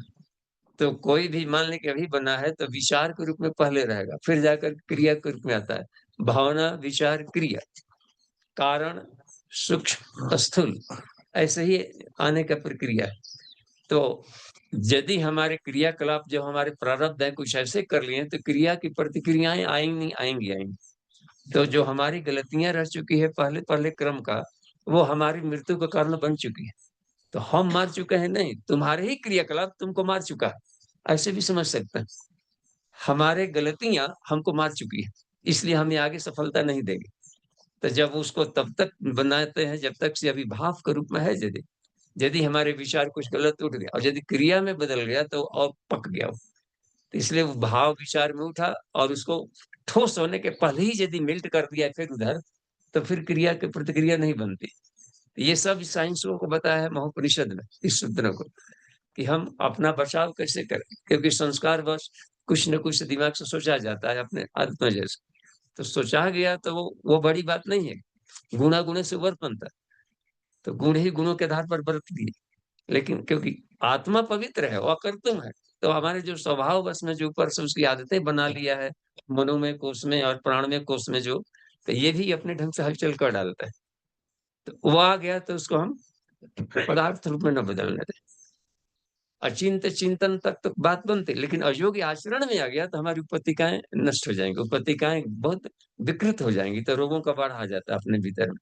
तो कोई भी मान लें कि अभी बना है, तो विचार के रूप में पहले रहेगा, फिर जाकर क्रिया के रूप में आता है। भावना, विचार, क्रिया, कारण, सूक्ष्म, स्थूल, ऐसे ही आने का प्रक्रिया है। तो यदि हमारे क्रियाकलाप जो हमारे प्रारब्ध है कुछ ऐसे कर लिए हैं, तो क्रिया की प्रतिक्रियाएं आएंगी आएंगी आएंगी। तो जो हमारी गलतियां रह चुकी है पहले पहले क्रम का, वो हमारी मृत्यु का कारण बन चुकी है। तो हम मार चुके हैं नहीं, तुम्हारे ही क्रियाकलाप तुमको मार चुका है, ऐसे भी समझ सकते हैं। हमारे गलतियां हमको मार चुकी है, इसलिए हमें आगे सफलता नहीं देगी। तो जब उसको तब तक बनाते हैं जब तक से अभी भाव के रूप में है। यदि यदि हमारे विचार कुछ गलत उठ गया और यदि क्रिया में बदल गया, तो और पक गया वो। तो इसलिए वो भाव विचार में उठा, और उसको ठोस होने के पहले ही यदि मेल्ट कर दिया फिर उधर, तो फिर क्रिया की प्रतिक्रिया नहीं बनती। तो ये सब साइंसों को बताया है महापनिषद में इस सूत्र को, कि हम अपना बचाव कैसे करें, क्योंकि संस्कार बस कुछ न कुछ दिमाग से सोचा जाता है अपने आत्मा जैसे। तो सोचा गया तो वो बड़ी बात नहीं है। गुणा गुणे से वर्त बनता है, तो गुण ही गुणों के आधार पर बरत दिए। लेकिन क्योंकि आत्मा पवित्र है, वो अकर्तव्य है, तो हमारे जो स्वभाव बस में जो ऊपर से उसकी आदतें बना लिया है, मनोमय कोष में और प्राणमय कोष में जो, तो ये भी अपने ढंग से हलचल कर डालता है। तो वो आ गया तो उसको हम पदार्थ रूप में न बदलने दें। अचिंत चिंतन तक तो बात बनती, लेकिन अयोग्य आचरण में आ गया तो हमारी उपत्तिकाएं नष्ट हो जाएंगी, उपत्तिकाएं बहुत विकृत हो जाएंगी, तो रोगों का बाढ़ आ जाता है अपने भीतर में।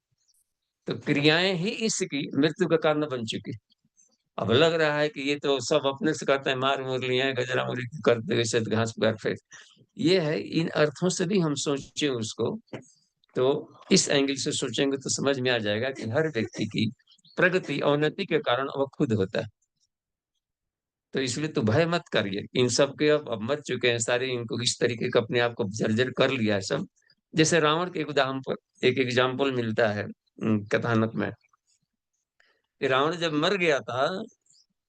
तो क्रियाएं ही इसकी मृत्यु का कारण बन चुकी। अब लग रहा है कि ये तो सब अपने से करते हैं, मार मुर लिए हैं, गजरा मुरी करते हुए से घास पर फेंक, ये है। इन अर्थों से भी हम सोचें उसको, तो इस एंगल से सोचेंगे तो समझ में आ जाएगा कि हर व्यक्ति की प्रगति अवनति के कारण वह खुद होता है। तो इसलिए तो भय मत करिए, इन सब के अब मर चुके हैं सारे, इनको इस तरीके का अपने आप को जर्जर कर लिया है सब। जैसे रावण के एक एग्जाम्पल मिलता है कथानक में, कि रावण जब मर गया था,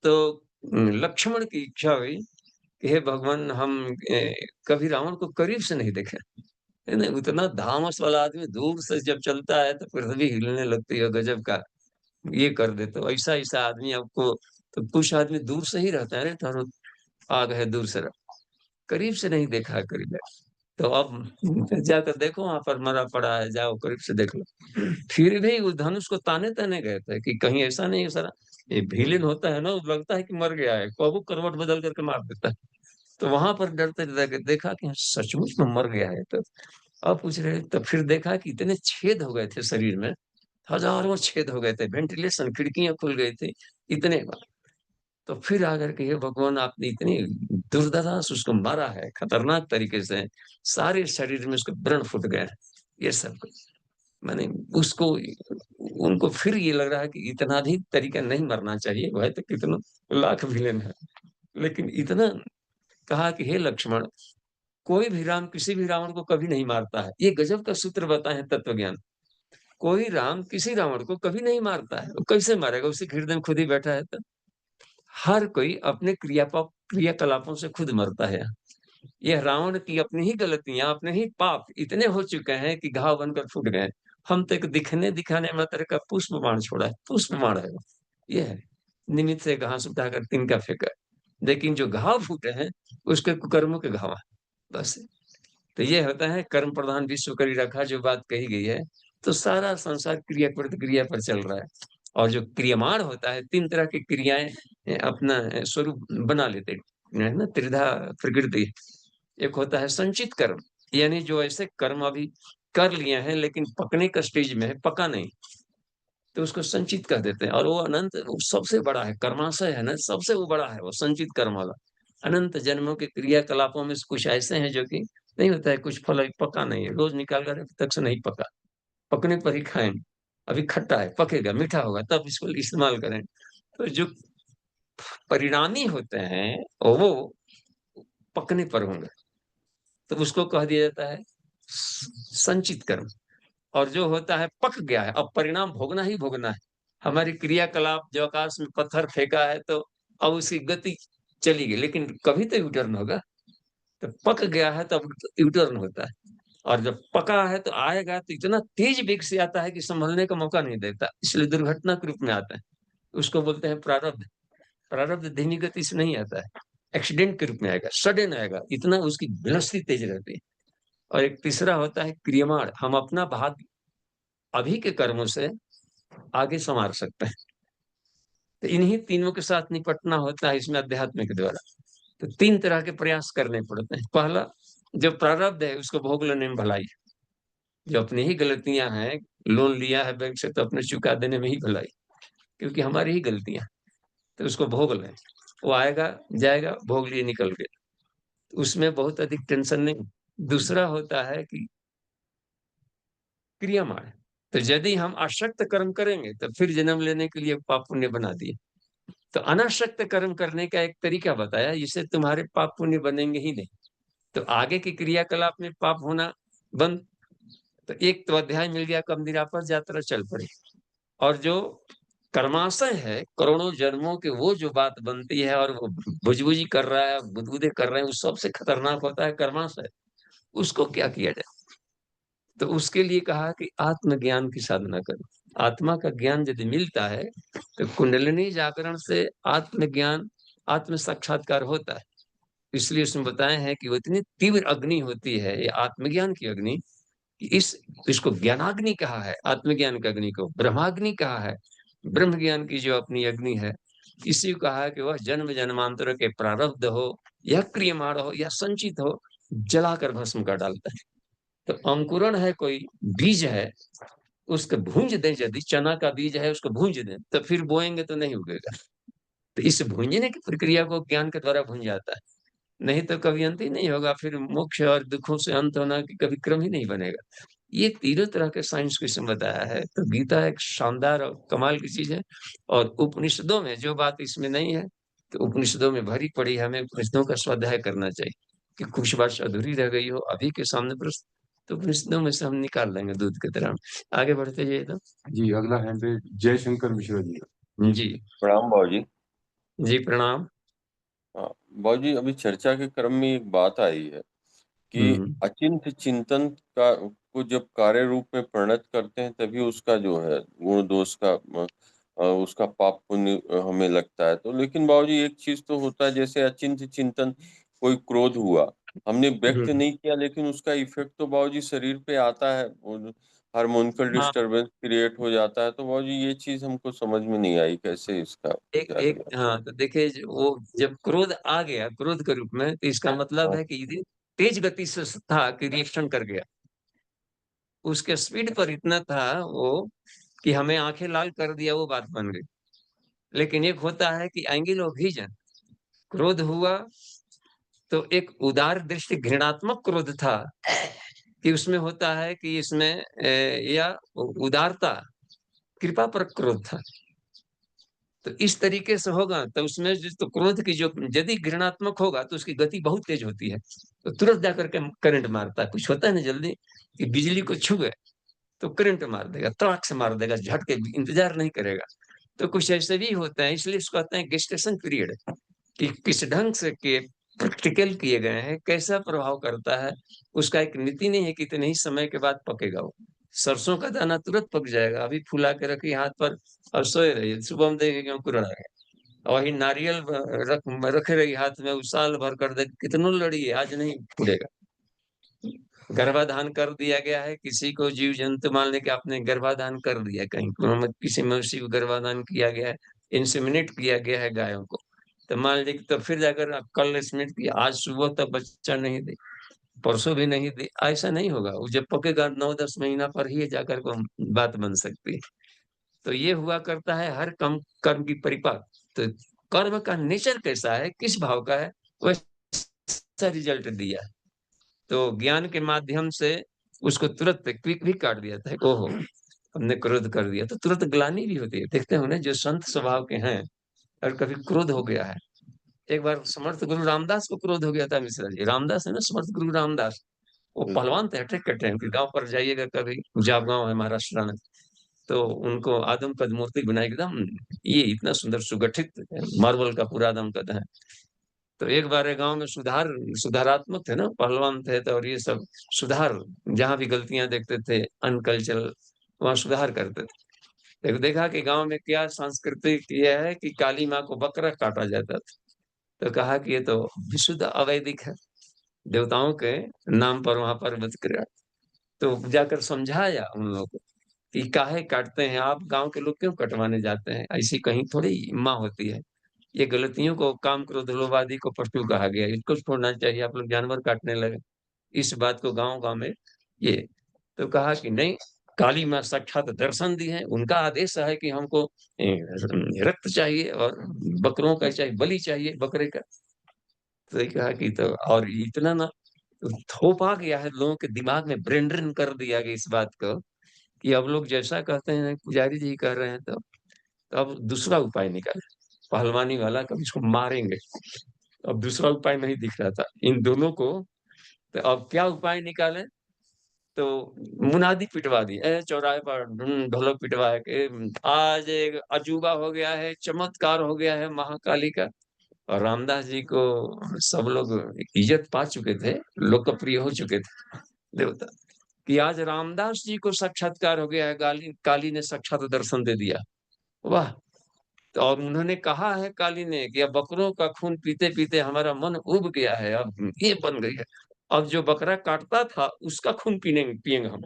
तो लक्ष्मण की इच्छा हुई कि हे भगवान, हम कभी रावण को करीब से नहीं देखे। है ना, उतना धामस वाला आदमी दूर से जब चलता है तो पृथ्वी हिलने लगती है, गजब का ये कर दे। तो ऐसा ऐसा आदमी आपको, तो कुछ आदमी दूर से ही रहता है, अरे तारो आ गए दूर से, करीब से नहीं देखा है करीब। तो अब जाकर देखो, वहां पर मरा पड़ा है, जाओ करीब से देख लो। फिर भी उस धनुष को ताने ताने गए थे कि कहीं ऐसा नहीं है सारा, ये विलेन होता है ना, वो लगता है कि मर गया है, कबू करवट बदल करके मार देता है। तो वहां पर डरते डरते देखा कि सचमुच में मर गया है। तो अब पूछ रहे, तो फिर देखा कि इतने छेद हो गए थे शरीर में, हजारों छेद हो गए थे, वेंटिलेशन खिड़कियां खुल गई थी इतने बार। तो फिर आकर के, हे भगवान, आपने इतनी दुर्दशा से उसको मारा है खतरनाक तरीके से, सारे शरीर में उसके व्रण फूट गए हैं, ये सब कुछ। माने उसको, उनको फिर ये लग रहा है कि इतना भी तरीका नहीं मरना चाहिए, वह तो कितना लाख विलेन है, लेकिन इतना कहा कि हे लक्ष्मण, कोई भी राम किसी भी रावण को कभी नहीं मारता है। ये गजब का सूत्र बताए तत्व ज्ञान। कोई राम किसी रावण को कभी नहीं मारता है, वो कैसे मारेगा? उसी हृदय में खुद ही बैठा है। तो हर कोई अपने क्रियाकलापों से खुद मरता है। यह रावण की अपनी ही गलतियां, अपने ही पाप इतने हो चुके हैं कि घाव बनकर फूट गए। हम तो एक दिखने दिखाने मात्र का पुष्प बाण छोड़ा है, पुष्प बाण है वो। ये है, निमित्त से घास उठाकर तिनका फेंका, लेकिन जो घाव फूटे हैं उसके कुकर्मों के घाव हैं, बस। तो ये होता है कर्म प्रधान विश्व करी रखा, जो बात कही गई है। तो सारा संसार क्रिया प्रतिक्रिया पर चल रहा है। और जो क्रियमाण होता है, तीन तरह की क्रियाएं अपना स्वरूप बना लेते हैं ना, त्रिधा प्रकृति। एक होता है संचित कर्म, यानी जो ऐसे कर्म अभी कर लिए हैं लेकिन पकने का स्टेज में है, पका नहीं, तो उसको संचित कह देते हैं। और वो अनंत, वो सबसे बड़ा है, कर्माशय है ना, सबसे वो बड़ा है वो संचित कर्म वाला। अनंत जन्मों के क्रियाकलापों में से कुछ ऐसे हैं जो कि नहीं होता है, कुछ फल अभी पका नहीं है, रोज निकाल कर अभी तक से नहीं पका, पकने पर ही खाएंगे। अभी खट्टा है, पकेगा, मीठा होगा, तब इसको इस्तेमाल करें। तो जो परिणामी होते हैं वो पकने पर होंगे, तो उसको कह दिया जाता है संचित कर्म। और जो होता है पक गया है, अब परिणाम भोगना ही भोगना है। हमारी क्रियाकलाप, जो आकाश में पत्थर फेंका है तो अब उसकी गति चली गई, लेकिन कभी तो यूटर्न होगा। तो पक गया है तो अब यूटर्न होता है। और जब पका है तो आएगा तो इतना तेज वेग से आता है कि संभलने का मौका नहीं देता, इसलिए दुर्घटना के रूप में आता है। उसको बोलते हैं प्रारब्ध। प्रारब्ध धीमी गति से नहीं आता है, एक्सीडेंट के रूप में आएगा, सडन आएगा, इतना उसकी वेलोसिटी तेज रहती है। और एक तीसरा होता है क्रियमाण, हम अपना भाग्य अभी के कर्मों से आगे संवार सकते हैं। तो इन्हीं तीनों के साथ निपटना होता है इसमें अध्यात्म के द्वारा। तो तीन तरह के प्रयास करने पड़ते हैं। पहला, जो प्रारब्ध है उसको भोग लेने में भलाई, जो अपनी ही गलतियां हैं, लोन लिया है बैंक से तो अपने चुका देने में ही भलाई, क्योंकि हमारी ही गलतियां। तो उसको भोग लें, वो आएगा जाएगा, भोग लिए निकल गए, तो उसमें बहुत अधिक टेंशन नहीं। दूसरा होता है कि क्रियामाण। तो यदि हम अशक्त कर्म करेंगे तो फिर जन्म लेने के लिए पाप पुण्य बना दिए। तो अनासक्त कर्म करने का एक तरीका बताया, जिससे तुम्हारे पाप पुण्य बनेंगे ही नहीं, तो आगे की क्रियाकलाप में पाप होना बंद। तो एक तो अध्याय मिल गया, कब निरापद यात्रा चल पड़ी। और जो कर्माशय है, करोड़ों जन्मों के, वो जो बात बनती है और वो बुझबुझी कर रहा है, बुदबुदे कर रहे हैं, वो सबसे खतरनाक होता है कर्माशय। उसको क्या किया जाए? तो उसके लिए कहा कि आत्मज्ञान की साधना करो। आत्मा का ज्ञान यदि मिलता है तो कुंडलिनी जागरण से आत्मज्ञान, आत्म साक्षात्कार होता है। इसलिए उसमें बताए हैं कि वो इतनी तीव्र अग्नि होती है, ये आत्मज्ञान की अग्नि, कि इसको ज्ञानाग्नि कहा है, आत्मज्ञान की अग्नि को ब्रह्माग्नि कहा है। ब्रह्म ज्ञान की जो अपनी अग्नि है, इसी को कहा है कि वह जन्म जन्मांतर के प्रारब्ध हो या क्रियमाण हो या संचित हो, जलाकर भस्म कर डालता है। तो अंकुरण है, कोई बीज है, उसको भूंज दें, यदि चना का बीज है उसको भूंज दें तो फिर बोएंगे तो नहीं उगेगा। तो इस भूंजने की प्रक्रिया को ज्ञान के द्वारा भूंज जाता है, नहीं तो कभी अंत ही नहीं होगा। फिर मोक्ष और दुखों से अंत होना कि कभी क्रम ही नहीं बनेगा। ये तीनों तरह के साइंस को इसमें बताया है। तो गीता एक शानदार और कमाल की चीज है। और उपनिषदों में जो बात इसमें नहीं है, तो उपनिषदों में भरी पड़ी है, हमें उपनिषदों का स्वाध्याय करना चाहिए। कि कुछ बात अधूरी रह गई हो अभी के सामने प्रश्न, तो उपनिषदों में से हम निकाल लेंगे दूध की तरह। आगे बढ़ते जाइए तो। जी, अगला हैंड है जयशंकर मिश्रा जी का। जी। प्रणाम बाबूजी। जी प्रणाम। हाँ, बाबूजी अभी चर्चा के क्रम में एक बात आई है कि हम्म। अचिंत्य चिंतन का को जब कार्य रूप में परिणत करते हैं तभी उसका जो है गुण दोष का उसका पाप पुण्य हमें लगता है। तो लेकिन बाबूजी एक चीज तो होता है, जैसे अचिंत्य चिंतन, कोई क्रोध हुआ, हमने व्यक्त हम्म। नहीं किया लेकिन उसका इफेक्ट तो बाबूजी शरीर पे आता है, हार्मोनिकल हाँ, डिस्टरबेंस क्रिएट हो जाता है। तो बाबूजी ये चीज हमको समझ में नहीं आई, कैसे इसका एक क्या एक करें। हाँ, तो देखिए, वो जब क्रोध आ गया क्रोध के रूप में, तो इसका मतलब हाँ, है कि यदि तेज गति से था कि रिएक्शन कर गया, उसके स्पीड पर इतना था वो कि हमें आंखें लाल कर दिया, वो बात बन गई। लेकिन एक होता है कि एंगल ऑफ विजन, क्रोध हुआ तो एक उदार दृष्टि घृणात्मक क्रोध था, कि उसमें होता है कि इसमें या उदारता, कृपा पर क्रोध था। तो इस तरीके से होगा तो उसमें तो क्रोध की जो यदि घृणात्मक होगा तो उसकी गति बहुत तेज होती है, तो तुरंत जाकर के करंट मारता है। कुछ होता है ना जल्दी कि बिजली को छू गए तो करंट मार देगा, तड़ाक से मार देगा, झटके, इंतजार नहीं करेगा। तो कुछ ऐसे भी होते हैं, इसलिए इसको कहते हैं गेस्टेशन पीरियड, कि किस ढंग से के प्रैक्टिकल किए गए हैं, कैसा प्रभाव करता है। उसका एक नीति नहीं है कि इतने ही समय के बाद पकेगा वो। सरसों का दाना तुरंत पक जाएगा, अभी फुला के रखी हाथ पर और सोए रहिए, सुबह हम देखेंगे अंकुर आ गया। और वही नारियल रख रखे रही हाथ में, उस साल भर कर दे, कितनों लड़िए आज नहीं फूलेगा। गर्भाधान कर दिया गया है, किसी को जीव जंतु मान लेके आपने गर्भाधान कर दिया, कहीं किसी मवेशी को गर्भाधान किया गया है, इंसेमिनेट किया गया है गायों को, तो मान लीजिए तो फिर जाकर आप कल इंसेमिनेट किया, आज सुबह तक बच्चा नहीं दे, परसों भी नहीं दे, ऐसा नहीं होगा। वो जब पकेगा 9-10 महीना पर ही जाकर को बात बन सकती है। तो ये हुआ करता है हर कर्म की परिपाक। तो कर्म का नेचर कैसा है, किस भाव का है, वैसा रिजल्ट दिया है। तो ज्ञान के माध्यम से उसको तुरंत क्विक भी काट दिया था, ओहो हमने क्रोध कर दिया, तो तुरंत ग्लानि भी होती है। देखते हो ना जो संत स्वभाव के हैं, और कभी क्रोध हो गया है। एक बार समर्थ गुरु रामदास को क्रोध हो गया था, मिश्रा जी, रामदास है ना, समर्थ गुरु रामदास, वो पहलवान थे, अटैक करते हैं, उनके गांव पर जाइएगा कभी, जाप गांव है महाराष्ट्र में, तो उनको आदम कद मूर्ति बनाई एकदम, ये इतना सुंदर सुगठित मार्बल का पूरा आदम कद है। तो एक बार गांव में सुधारात्मक थे ना, पहलवान थे, तो और ये सब सुधार, जहां भी गलतियां देखते थे अनकल्चरल, वहां सुधार करते थे। देखा कि गांव में क्या सांस्कृतिक ये है कि काली माँ को बकरा काटा जाता था, तो कहा कि ये तो विशुद्ध अवैदिक है, देवताओं के नाम पर वहां पर वध किया। तो जाकर समझाया उन लोगों को कि काहे काटते हैं आप, गांव के लोग क्यों कटवाने जाते हैं, ऐसी कहीं थोड़ी माँ होती है। ये गलतियों को, काम क्रोध लोभ आदि को पशु कहा गया, इसको छोड़ना चाहिए, आप लोग जानवर काटने लगे। इस बात को गांव गांव में ये, तो कहा कि नहीं, काली माँ साक्षात दर्शन दी है, उनका आदेश है कि हमको रक्त चाहिए और बकरों का चाहिए, बलि चाहिए बकरे का। तो ये कहा कि तो, और इतना ना थोपा गया है लोगों के दिमाग में, ब्रेन ड्रेन कर दिया गया इस बात को, कि अब लोग जैसा कहते हैं पुजारी जी कह रहे हैं, तो अब दूसरा उपाय निकाले, पहलवानी वाला कभी इसको मारेंगे। अब दूसरा उपाय नहीं दिख रहा था इन दोनों को, तो अब क्या उपाय निकाले, तो मुनादी पिटवा दी, चौराहे पर ढोलक पिटवा के, आज एक अजूबा हो गया है, चमत्कार हो गया है महाकाली का। और रामदास जी को सब लोग इज्जत पा चुके थे, लोकप्रिय हो चुके थे देवता, कि आज रामदास जी को साक्षात्कार हो गया है, काली ने साक्षात दर्शन दे दिया। वाह। तो और उन्होंने कहा है काली ने कि अब बकरों का खून पीते पीते हमारा मन उब गया है, अब ये बन गई है, अब जो बकरा काटता था उसका खून पिएंगे हम।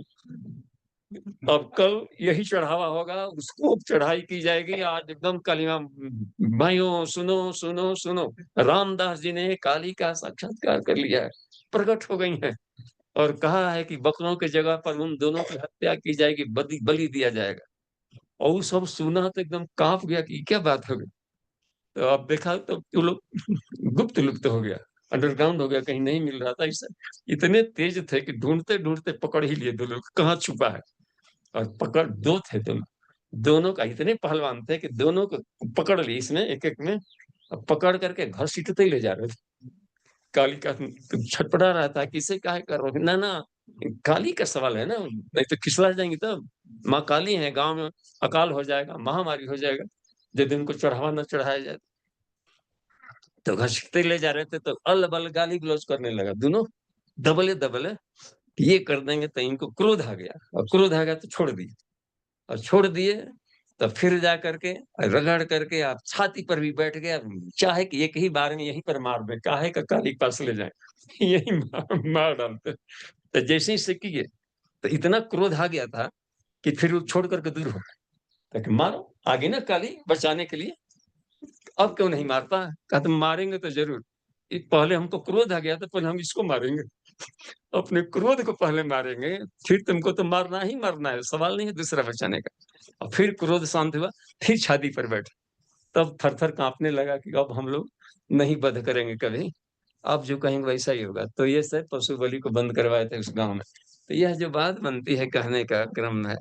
अब कल यही चढ़ावा होगा, उसको चढ़ाई की जाएगी आज एकदम कालिमा। भाइयों सुनो सुनो सुनो, रामदास जी ने काली का साक्षात्कार कर लिया है, प्रकट हो गई है, और कहा है कि बकरों की जगह पर उन दोनों की हत्या की जाएगी, बलि दिया जाएगा। और वो सब सुना तो एकदम कांप गया कि क्या बात हो गई। तो अब देखा तो वो लोग गुप्त लुप्त हो गया, अंडरग्राउंड हो गया, कहीं नहीं मिल रहा था। इस इतने तेज थे कि ढूंढते ढूंढते पकड़ ही लिए, दो लोग कहाँ छुपा है। और पकड़ दो थे दोनों, दोनों का इतने पहलवान थे कि दोनों को पकड़ लिए इसमें एक एक में, और पकड़ करके घसीटते ही ले जा रहे थे। काली का छटपटा रहा था, किसे काहे कर रहे हो? ना ना, काली का सवाल है ना, नहीं तो खिसला जाएंगे तब। माँ काली है, गांव में अकाल हो जाएगा, महामारी हो जाएगा यदि उनको चढ़ावा न चढ़ाया जाए। तो घसीटते ले जा रहे थे, तो अल बल गाली गलौज करने लगा दोनों, दबले दबले, ये कर देंगे। तो इनको क्रोध आ गया, और क्रोध आ गया तो छोड़ दिए, और छोड़ दिए तो फिर जा करके रगड़ करके आप छाती पर भी बैठ गया, चाहे कि एक ही बार में यहीं पर मार दे, काहे का काली के पास ले जाए, यही मार डालते। तो जैसे ही से किए तो इतना क्रोध आ गया था कि फिर वो छोड़ करके दूर हो गए, ताकि मारो आगे ना काली बचाने के लिए। अब क्यों नहीं मारता, कहा तुम मारेंगे तो जरूर, पहले हमको क्रोध आ गया था, पहले हम इसको मारेंगे, अपने क्रोध को पहले मारेंगे, फिर तुमको तो मारना ही मारना है, सवाल नहीं है दूसरा बचाने का। और फिर क्रोध शांत हुआ, फिर छाती पर बैठे, तब थर थर कांपने लगा कि अब हम लोग नहीं वध करेंगे कभी, अब जो कहेंगे वैसा ही होगा। तो ये सब पशु बलि को बंद करवाए थे उस गांव में। तो यह जो बात बनती है कहने का क्रम है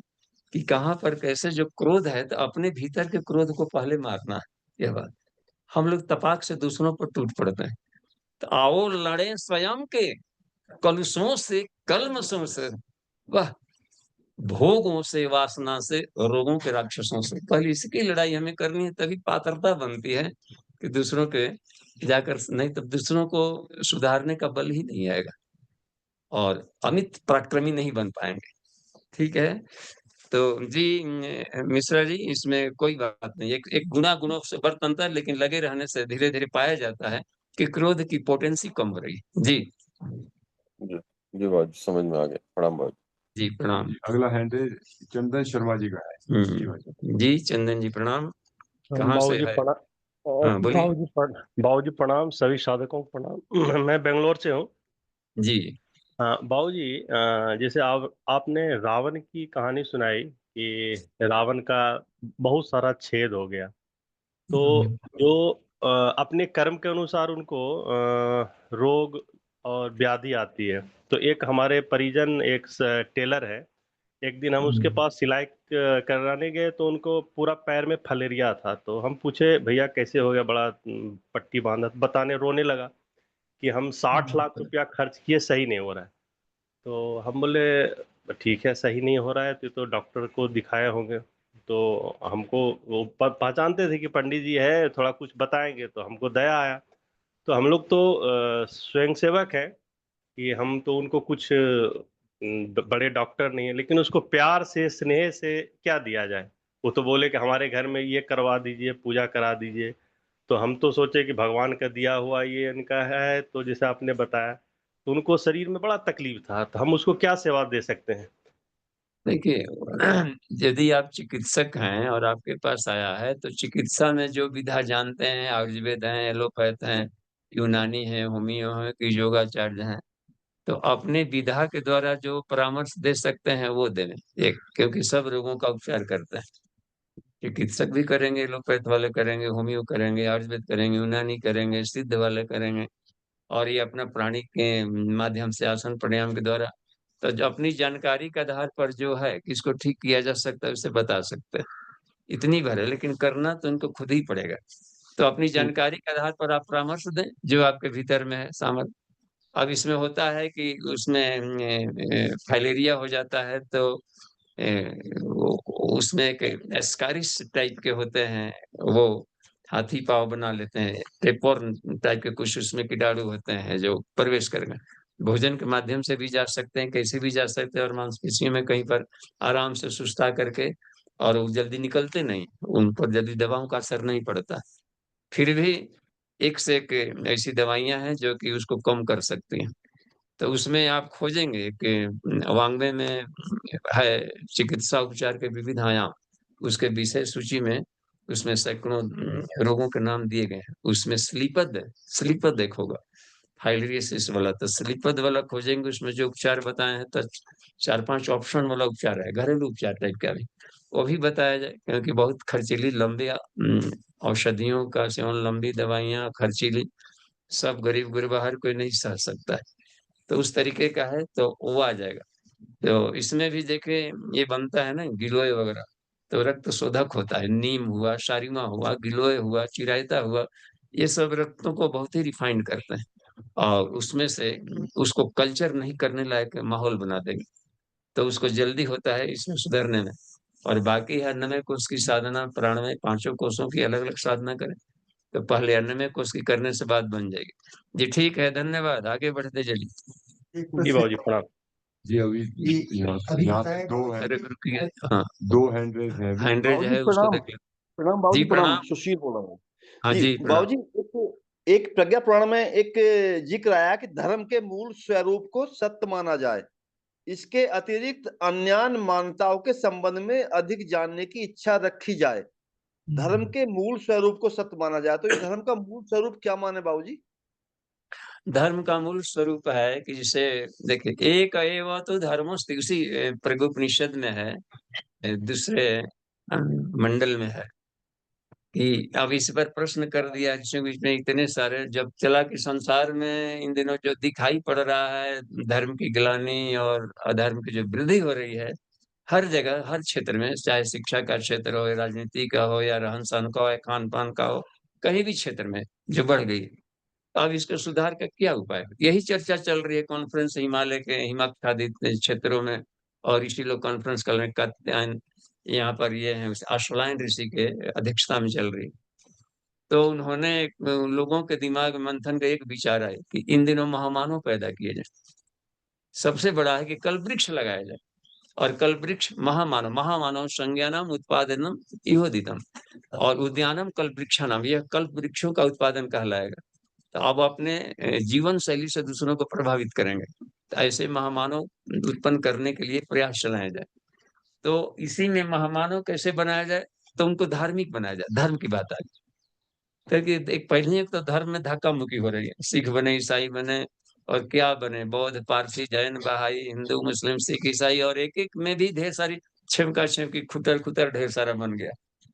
कि कहाँ पर कैसे जो क्रोध है तो अपने भीतर के क्रोध को पहले मारना है। यह बात हम लोग तपाक से दूसरों पर टूट पड़ते हैं। तो आओ लड़े स्वयं के कलुषों से, कल्मषों से, वह भोगों से, वासना से, रोगों के राक्षसों से। पहले इसकी लड़ाई हमें करनी है, तभी पात्रता बनती है कि दूसरों के जाकर, नहीं तो दूसरों को सुधारने का बल ही नहीं आएगा और अमित पराक्रमी नहीं बन पाएंगे। ठीक है। तो जी मिश्रा जी, इसमें कोई बात नहीं। एक एक गुणों से बढ़ बनता है, लेकिन लगे रहने से धीरे धीरे पाया जाता है कि क्रोध की पोटेंसी कम हो रही है। जी जी जी बाबूजी, समझ में आ गया। प्रणाम बाबूजी। जी प्रणाम। अगला हैंड है चंदन शर्मा जी का है। जी भाई। जी चंदन जी प्रणाम। कहाँ से बाबूजी है? प्रणाम। हाँ बोलिए। बाबूजी प्रणाम, सभी साधकों को प्रणाम। मैं बेंगलोर से हूँ। जी हाँ बाबूजी, जैसे आपने रावण की कहानी सुनाई कि रावण का बहुत सारा छेद हो गया, तो जो अपने कर्म के अनुसार उनको रोग और व्याधि आती है। तो एक हमारे परिजन, एक टेलर है, एक दिन हम उसके पास सिलाई कराने गए तो उनको पूरा पैर में फलेरिया था। तो हम पूछे भैया कैसे हो गया, बड़ा पट्टी बांधा, बताने रोने लगा कि हम 60 लाख रुपया खर्च किए, सही नहीं हो रहा है। तो हम बोले ठीक है, सही नहीं हो रहा है तो डॉक्टर को दिखाए होंगे। तो हमको वो पहचानते थे कि पंडित जी है, थोड़ा कुछ बताएंगे, तो हमको दया आया। तो हम लोग तो स्वयं सेवक हैं कि हम तो उनको कुछ बड़े डॉक्टर नहीं है, लेकिन उसको प्यार से, स्नेह से क्या दिया जाए। वो तो बोले कि हमारे घर में ये करवा दीजिए, पूजा करा दीजिए। तो हम तो सोचे कि भगवान का दिया हुआ ये इनका है, तो जैसे आपने बताया, तो उनको शरीर में बड़ा तकलीफ था, तो हम उसको क्या सेवा दे सकते हैं। देखिए, यदि आप चिकित्सक हैं और आपके पास आया है, तो चिकित्सा में जो विधा जानते हैं, आयुर्वेद हैं, एलोपैथ हैं, यूनानी है, होमियो है कि योगाचार्य हैं, तो अपने विधा के द्वारा जो परामर्श दे सकते हैं वो दें। एक, क्योंकि सब रोगों का उपचार करते हैं। चिकित्सक भी करेंगे, एलोपैथ वाले करेंगे, होमियो करेंगे, आयुर्वेद करेंगे, यूनानी करेंगे, सिद्ध वाले करेंगे, और ये अपना प्राणिक के माध्यम से, आसन प्राणायाम के द्वारा। तो जो अपनी जानकारी के आधार पर जो है किसको ठीक किया जा सकता है उसे बता सकते हैं। इतनी भर है, लेकिन करना तो इनको खुद ही पड़ेगा। तो अपनी जानकारी के आधार पर आप परामर्श दें जो आपके भीतर में है सामर्थ्य। अब इसमें होता है कि उसमें फाइलेरिया हो जाता है, तो उसमें एक एस्कारिस टाइप के होते हैं, वो हाथी पाँव बना लेते हैं, टेपवर्म टाइप के कुछ उसमें कीटाणु होते हैं जो प्रवेश करेंगे। भोजन के माध्यम से भी जा सकते हैं, कैसे भी जा सकते हैं, और मांसपेशियों में कहीं पर आराम से सुस्ता करके, और वो जल्दी निकलते नहीं, उन पर जल्दी दवाओं का असर नहीं पड़ता। फिर भी एक से एक ऐसी दवाइयां हैं जो कि उसको कम कर सकती हैं। तो उसमें आप खोजेंगे कि वांग्मय में है चिकित्सा उपचार के विविध आयाम, उसके विषय सूची में उसमें सैकड़ों रोगों के नाम दिए गए हैं। उसमें स्लीपद एक होगा, फाइलेरियोसिस वाला, तो स्लीपद वाला खोजेंगे, उसमें जो उपचार बताए हैं तो 4-5 ऑप्शन वाला उपचार है, घरेलू उपचार टाइप का भी, वो भी बताया जाए। क्योंकि बहुत खर्चीली लंबी औषधियों का सेवन, लंबी दवाइयाँ खर्चीली, सब गरीब गुरबा हर कोई नहीं सह सकता है। तो उस तरीके का है तो वो आ जाएगा। तो इसमें भी देखे ये बनता है ना गिलोय वगैरह, तो रक्त शोधक होता है, नीम हुआ, शारिमा हुआ, गिलोय हुआ, चिरायता हुआ, ये सब रक्तों को बहुत ही रिफाइंड करते हैं, और उसमें से उसको कल्चर नहीं करने लायक माहौल बना देंगे। तो उसको जल्दी होता है इसमें सुधरने में। और बाकी है अन्नमय कोश की साधना, प्राणमय, पांचों कोषों की अलग अलग साधना करें। तो पहले अन्नमय कोश की करने से बात बन जाएगी। जी ठीक है, धन्यवाद, आगे बढ़ते चलिए। एक जी बाबूजी प्रणाम। जी अभी यहाँ पे दो है, अरे रुकिए, हाँ, दो हैंड रेज है अभी। हैंड रेज बाबूजी है, उसको प्रणाम। देख लो। प्रणाम जी बाबूजी, प्रणाम। प्रणाम। सुशील बोल रहा हूँ हाँ जी। जी प्रणाम। बाबूजी, एक प्रज्ञा पुराण में एक जिक्र आया कि धर्म के मूल स्वरूप को सत्य माना जाए। इसके अतिरिक्त अन्य मान्यताओं के संबंध में अधिक जानने की इच्छा रखी जाए। धर्म के मूल स्वरूप को सत्य माना जाए, तो ये धर्म का मूल स्वरूप क्या माने बाबूजी? धर्म का मूल स्वरूप है कि जिसे देखिए, एक एव तो धर्मोस्ति, उसी प्रगोपनिषद में है, दूसरे मंडल में है। कि अब इस पर प्रश्न कर दिया जिसमें बीच में इतने सारे, जब चला कि संसार में इन दिनों जो दिखाई पड़ रहा है धर्म की गिलानी और अधर्म की जो वृद्धि हो रही है हर जगह हर क्षेत्र में, चाहे शिक्षा का क्षेत्र हो या राजनीति का हो या रहन सहन का हो या खान पान का हो, कहीं भी क्षेत्र में जो बढ़ गई। अब इसके सुधार का क्या उपाय है? यही चर्चा चल रही है कॉन्फ्रेंस हिमालय के हिमाच्छादित क्षेत्रों में, और इसी लोग कॉन्फ्रेंस कर रहे हैं कात्यायन, यहाँ पर ये है अश्वलायन ऋषि के अध्यक्षता में चल रही। तो उन्होंने लोगों के दिमाग में मंथन का एक विचार आया कि इन दिनों महामानव पैदा किए जाए। सबसे बड़ा है कि कल वृक्ष लगाया जाए, और कल वृक्ष महामानव, महामानव संज्ञानम उत्पादनम इहोदितम, और उद्यानम कल वृक्षानाम, यह कल्प वृक्षों का उत्पादन कहलाएगा। तो अब अपने जीवन शैली से दूसरों को प्रभावित करेंगे, तो ऐसे महामानव उत्पन्न करने के लिए प्रयास चलाया जाए। तो इसी में महामानव कैसे बनाया जाए, तो उनको धार्मिक बनाया जाए। धर्म की बात आ गई, क्योंकि एक पहले एक तो धर्म में धक्का मुक्की हो रही है, सिख बने, ईसाई बने, और क्या बने, बौद्ध, पारसी, जैन, बहाई, हिंदू, मुस्लिम, सिख, ईसाई, और एक एक में भी ढेर सारी छिमका छिमकी खुतर खुतर ढेर सारा बन गया।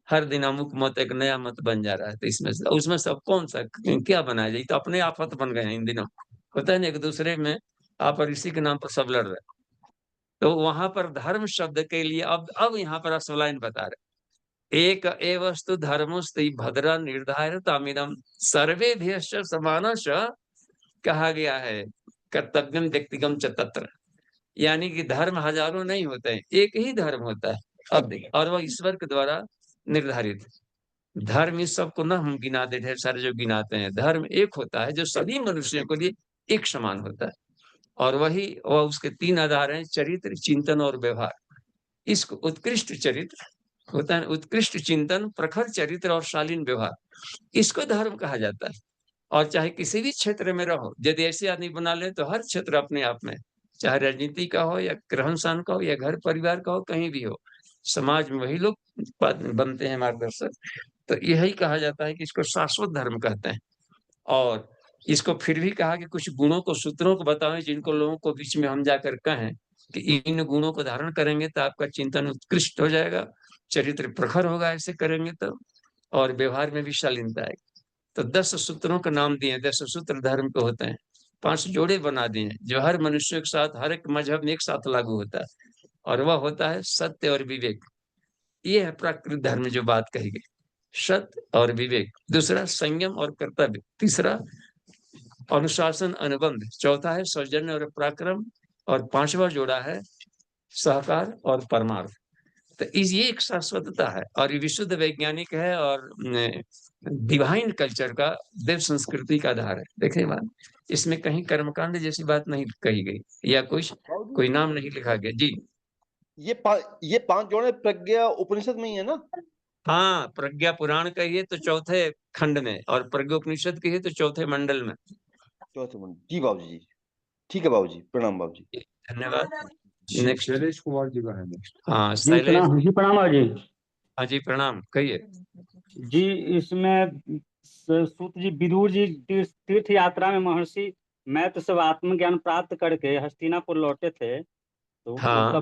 हर दिन अमुक मत एक नया मत बन जा रहा है। तो इसमें उसमें सब कौन सा क्या बनाया जाए, तो अपने आफत बन गए हैं इन दिनों, होता है ना, एक दूसरे में आप और इसी के नाम पर सब लड़ रहे हैं। तो वहां पर धर्म शब्द के लिए अब यहाँ पर अश्वलायन बता रहे, एक एवस्तु धर्मोस्ति भद्र निर्धारितमिदं सर्वेभ्यश्च समानश्च कहा गया है, कर्तव्यम व्यक्तिगम च तत्र। यानी कि धर्म हजारों नहीं होते हैं, एक ही धर्म होता है। अब देखिए, और वह ईश्वर के द्वारा निर्धारित धर्म, इस सबको न हम गिनाते, ढेर सारे जो गिनाते हैं, धर्म एक होता है जो सभी मनुष्यों के लिए एक समान होता है। और वह उसके तीन आधार हैं, चरित्र, चिंतन और व्यवहार। इसको उत्कृष्ट चरित्र होता है, उत्कृष्ट चिंतन, प्रखर चरित्र और शालीन व्यवहार, इसको धर्म कहा जाता है। और चाहे किसी भी क्षेत्र में रहो, यदि ऐसे आदमी बना ले तो हर क्षेत्र अपने आप में, चाहे राजनीति का हो या रहन सहन का हो या घर परिवार का हो, कहीं भी हो, समाज में वही लोग बनते हैं मार्गदर्शक। तो यही कहा जाता है कि इसको शाश्वत धर्म कहते हैं। और इसको फिर भी कहा कि कुछ गुणों को, सूत्रों को बताओ, जिनको लोगों को बीच में हम जाकर कहें कि इन गुणों को धारण करेंगे तो आपका चिंतन उत्कृष्ट हो जाएगा, चरित्र प्रखर होगा ऐसे करेंगे तो, और व्यवहार में भी शालीनता आएगी। तो 10 सूत्रों का नाम दिए, 10 सूत्र धर्म के होते हैं। 5 जोड़े बना दिए जो हर मनुष्य के साथ, हर एक मजहब में एक साथ लागू होता है, और वह होता है सत्य और विवेक। ये है प्राकृत धर्म जो बात कही गई, सत्य और विवेक। दूसरा संयम और कर्तव्य, तीसरा अनुशासन अनुबंध, चौथा है सौजन्य और पराक्रम, और 5वां जोड़ा है सहकार और परमार्थ। तो ये एक शाश्वतता है, और ये विशुद्ध वैज्ञानिक है, और डिवाइन कल्चर का, देव संस्कृति का आधार है। देखिए बात, इसमें कहीं कर्मकांड जैसी बात नहीं कही गई, या कोई नाम नहीं लिखा गया जी। ये 5 जोड़े प्रज्ञा उपनिषद में ही है ना? हाँ, प्रज्ञा पुराण का ही है तो चौथे खंड में, और प्रज्ञा उपनिषद की है तो चौथे मंडल में। चौथे मंडल, जी बाबूजी जी, ठीक है बाबूजी, प्रणाम बाबूजी। धन्यवाद। नेक्स्ट, शैलेश कुमार जी का है नेक्स्ट। हाँ जी शैलेश, प्रणाम जी, प्रणाम बाबू जी। हाँ जी प्रणाम, कहिए। जी इसमें सूत जी, विदुर जी तीर्थ यात्रा में महर्षि मैत्र से आत्मज्ञान प्राप्त करके हस्तिनापुर लौटे थे, तो हाँ। उसका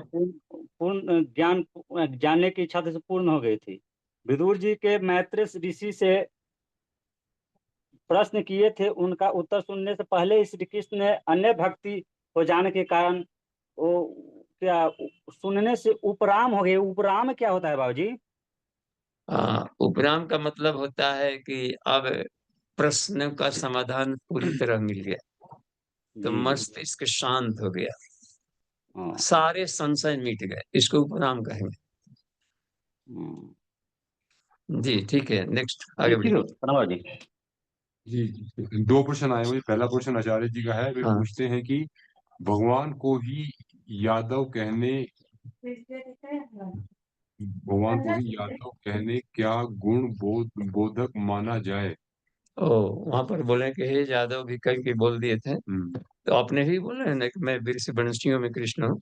पूर्ण ज्ञान जानने की इच्छा से पूर्ण हो गई थी। विदुर जी के मैत्र ऋषि से प्रश्न किए थे, उनका उत्तर सुनने से पहले श्री कृष्ण ने अन्य भक्ति हो जाने के कारण वो क्या सुनने से उपराम हो गए। उपराम क्या होता है बाबूजी? उपराम का मतलब होता है कि अब प्रश्न का समाधान पूरी तरह मिल गया, तो जी मस्तिष्क शांत हो गया, हाँ। सारे संशय मिट गए, इसको उपराम कहेंगे। जी ठीक है, नेक्स्ट आगे बढ़िए। प्रणाम बाबूजी। जी जी, 2 प्रश्न आए हुए। पहला प्रश्न आचार्य जी का है, वे हाँ। पूछते हैं कि भगवान को ही यादव कहने क्या गुण बोधक माना जाए? ओ, वहां पर बोले कि हे यादव भी कह के बोल दिए थे, तो आपने ही बोला है ना कि मैं वंशियों में कृष्ण हूँ।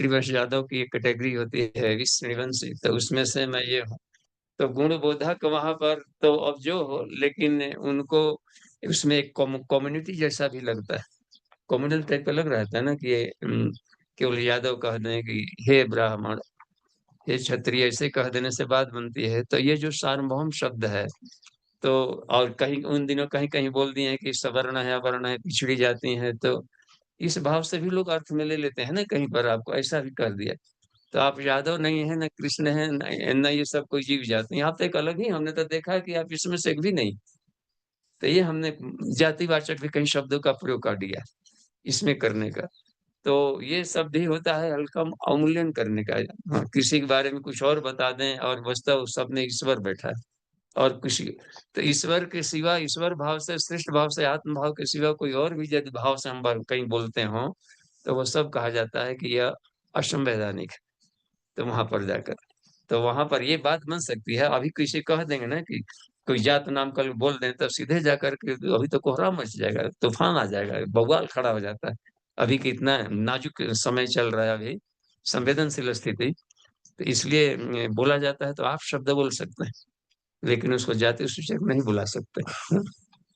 वंश यादव की एक कैटेगरी होती है वंशी, तो उसमें से मैं ये हूँ। तो गुण बोधक वहां पर तो अब जो हो, लेकिन उनको उसमें एक कम्युनिटी जैसा भी लगता है, कम्युनल टाइप का लग रहा था ना, कि केवल यादव कह दें कि हे ब्राह्मण, ये क्षत्रिय ऐसे कह देने से बात बनती है। तो ये जो सार्वभौम शब्द है, तो और कहीं उन दिनों कहीं कहीं बोल दिए हैं कि सवर्ण है, अवर्ण है, पिछड़ी जाती है, तो इस भाव से भी लोग अर्थ में ले लेते हैं ना, कहीं पर आपको ऐसा भी कर दिया। तो आप यादव नहीं है, न कृष्ण है, न ये सब कोई जीव जाति, यहाँ तो एक अलग ही हमने तो देखा है कि आप इसमें से एक भी नहीं। तो ये हमने जातिवाचक भी कई शब्दों का प्रयोग कर दिया इसमें करने का। तो ये सब भी होता है हल्का अवमूल्यन करने का। हाँ, किसी के बारे में कुछ और बता दें और वस्तु उस सब में ईश्वर बैठा है और किसी, तो ईश्वर के सिवा, ईश्वर भाव से, श्रेष्ठ भाव से, आत्म भाव के सिवा कोई और भी यदि भाव से हम कहीं बोलते हो तो वो सब कहा जाता है कि यह असंवैधानिक है। तो वहां पर जाकर, तो वहां पर ये बात बन सकती है। अभी किसी कह देंगे ना कि कोई जात नाम कल बोल दें तो सीधे जाकर के अभी तो कोहरा मच जाएगा, तूफान आ जाएगा, बवाल खड़ा हो जाता है। अभी कितना नाजुक समय चल रहा है, अभी संवेदनशील स्थिति, तो इसलिए बोला जाता है। तो आप शब्द बोल सकते हैं लेकिन उसको जाति सूचक नहीं बुला सकते।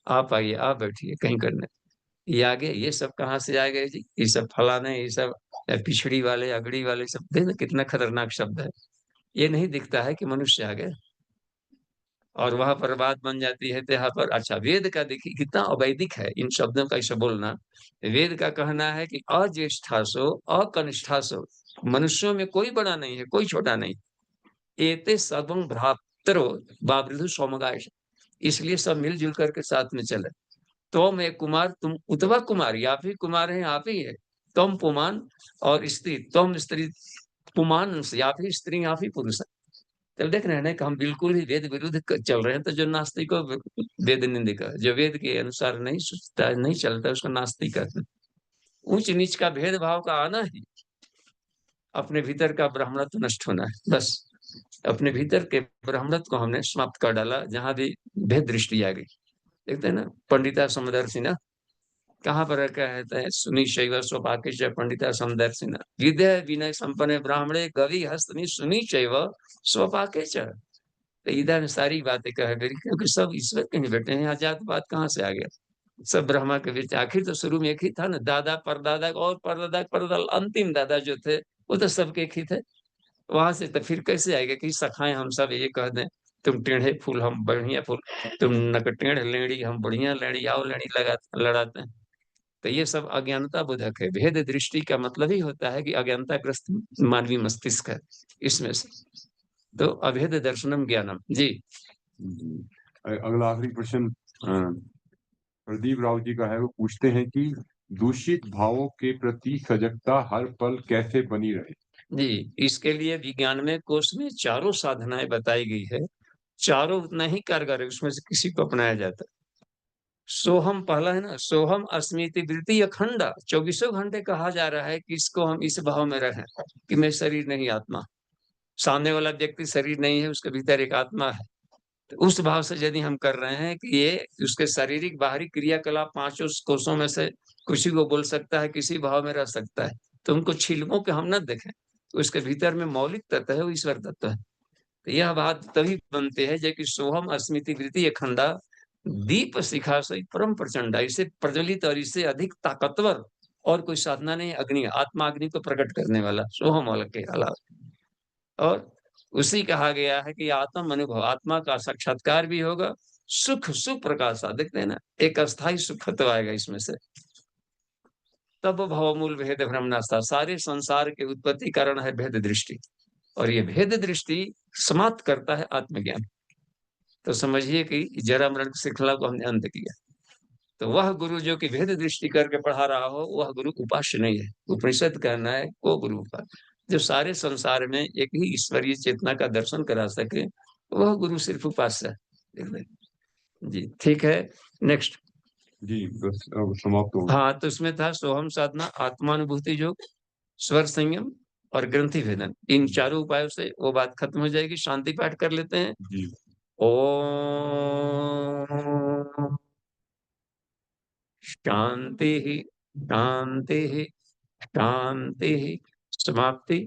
आप आइए, आप बैठिए कहीं करने, ये आगे ये सब कहाँ से आ गए जी, ये सब फलाने, ये सब पिछड़ी वाले, अगड़ी वाले, सब देखना कितना खतरनाक शब्द है। ये नहीं दिखता है कि मनुष्य आ गए और वहां पर बात बन जाती है। तो यहाँ पर अच्छा, वेद का देखिए कितना अवैधिक है इन शब्दों का ऐसे बोलना। वेद का कहना है कि अज्येष्ठासो अकनिष्ठासो, मनुष्यों में कोई बड़ा नहीं है, कोई छोटा नहीं। एते सर्वं भ्रातरो बावृधु सोमगाय, इसलिए सब मिलजुल करके साथ में चले। तो मैं कुमार, तुम उतवा कुमार, आप ही कुमार हैं, आप ही है। तुम पुमान और स्त्री, तुम स्त्री पुमान, आप ही स्त्री, आप ही पुरुष है। तब देख रहे हैं ना कि हम बिल्कुल ही वेद विरुद्ध चल रहे हैं। तो जो नास्तिक को वेद निंदिक, जो वेद के अनुसार नहीं सोचता, नहीं चलता, उसको नास्तिक कहते हैं। ऊंच नीच का भेदभाव का आना ही अपने भीतर का ब्राह्मणत्व नष्ट होना है, बस। अपने भीतर के ब्राह्मणत्व को हमने समाप्त कर डाला जहां भी भेद दृष्टि आ गई। देखते हैं ना पंडिता समदर्शिना, कहाँ पर कहते हैं, सुनी शैव स्वपाके च पंडिता समदर्शिना विद्या विनय संपन्न ब्राह्मणे गवि हस्तनि सुनी शैव स्वपाके च। तो इधर में सारी बातें कह गई क्योंकि सब ईश्वर के ही बेटे हैं। जात बात कहाँ से आ गया, सब ब्रह्मा के बीच। आखिर तो शुरू में एक ही था ना, दादा परदादा और परदादा परदादा, अंतिम दादा जो थे वो तो सबके एक ही थे। वहां से तो फिर कैसे आएगा कि सखाए हम सब ये कह दें, तुम टेढ़े फूल हम बढ़िया फूल, तुम नकटेढ़ लेड़ी हम बढ़िया लेड़ी, आओ लेड़ी लगा लड़ाते हैं। तो ये सब अज्ञानता बोधक है। भेद दृष्टि का मतलब ही होता है कि अज्ञानताग्रस्त मानवीय मस्तिष्क है इसमें से। तो अभेद दर्शनम ज्ञानम जी। अगला आखिरी प्रश्न प्रदीप राव जी का है। वो पूछते हैं कि दूषित भावों के प्रति सजगता हर पल कैसे बनी रहे। जी, इसके लिए विज्ञान में कोष में चारों साधनाएं बताई गई है, चारों उतना ही कारगर है, उसमें से किसी को अपनाया जाता है। सोहम पहला है ना, सोहम अस्मिति वृत्ति अखंड, 24 घंटे कहा जा रहा है कि इसको हम इस भाव में रहें कि मैं शरीर नहीं आत्मा। सामने वाला व्यक्ति शरीर नहीं है, उसके भीतर एक आत्मा है। तो उस भाव से यदि हम कर रहे हैं कि ये उसके शारीरिक बाहरी क्रियाकलाप पांचों कोषों में से किसी को बोल सकता है, किसी भाव में रह सकता है, तो उनको छिलकों के हम न देखें, तो उसके भीतर में मौलिक तत्व है, वो ईश्वर तत्व है। तो यह बात तभी बनती है जबकि सोहम अस्मिति वृत्ति अखंडा दीप शिखा से परम प्रचंडा, इसे प्रज्वलित और इससे अधिक ताकतवर और कोई साधना नहीं। अग्नि, आत्मा अग्नि को प्रकट करने वाला सोहम वाला के अलावा। और उसी कहा गया है कि आत्म अनुभव, आत्मा का साक्षात्कार भी होगा, सुख सुप्रकाश, देखते हैं ना, एक अस्थाई सुखत्व आएगा इसमें से। तब भवमूल भेद भ्रम नास्ता, सारे संसार के उत्पत्ति कारण है भेद दृष्टि, और ये भेद दृष्टि समाप्त करता है आत्मज्ञान। तो समझिए कि जरा मरण श्रृंखला को हमने अंत किया। तो वह गुरु जो कि भेद दृष्टि करके पढ़ा रहा हो, वह गुरु उपास्य नहीं है। उपनिषद कहना है को गुरु उपास्य, जो सारे संसार में एक ही ईश्वरीय चेतना का दर्शन करा सके, वह गुरु सिर्फ उपास्य है। जी ठीक है, नेक्स्ट। जी बस अब समाप्त हो। हाँ, तो इसमें था सोहम साधना, आत्मानुभूति योग, स्वर संयम और ग्रंथि भेदन। इन चारों उपायों से वो बात खत्म हो जाएगी। शांति पाठ कर लेते हैं। जी ओम शांति शांति शांति, समाप्ति।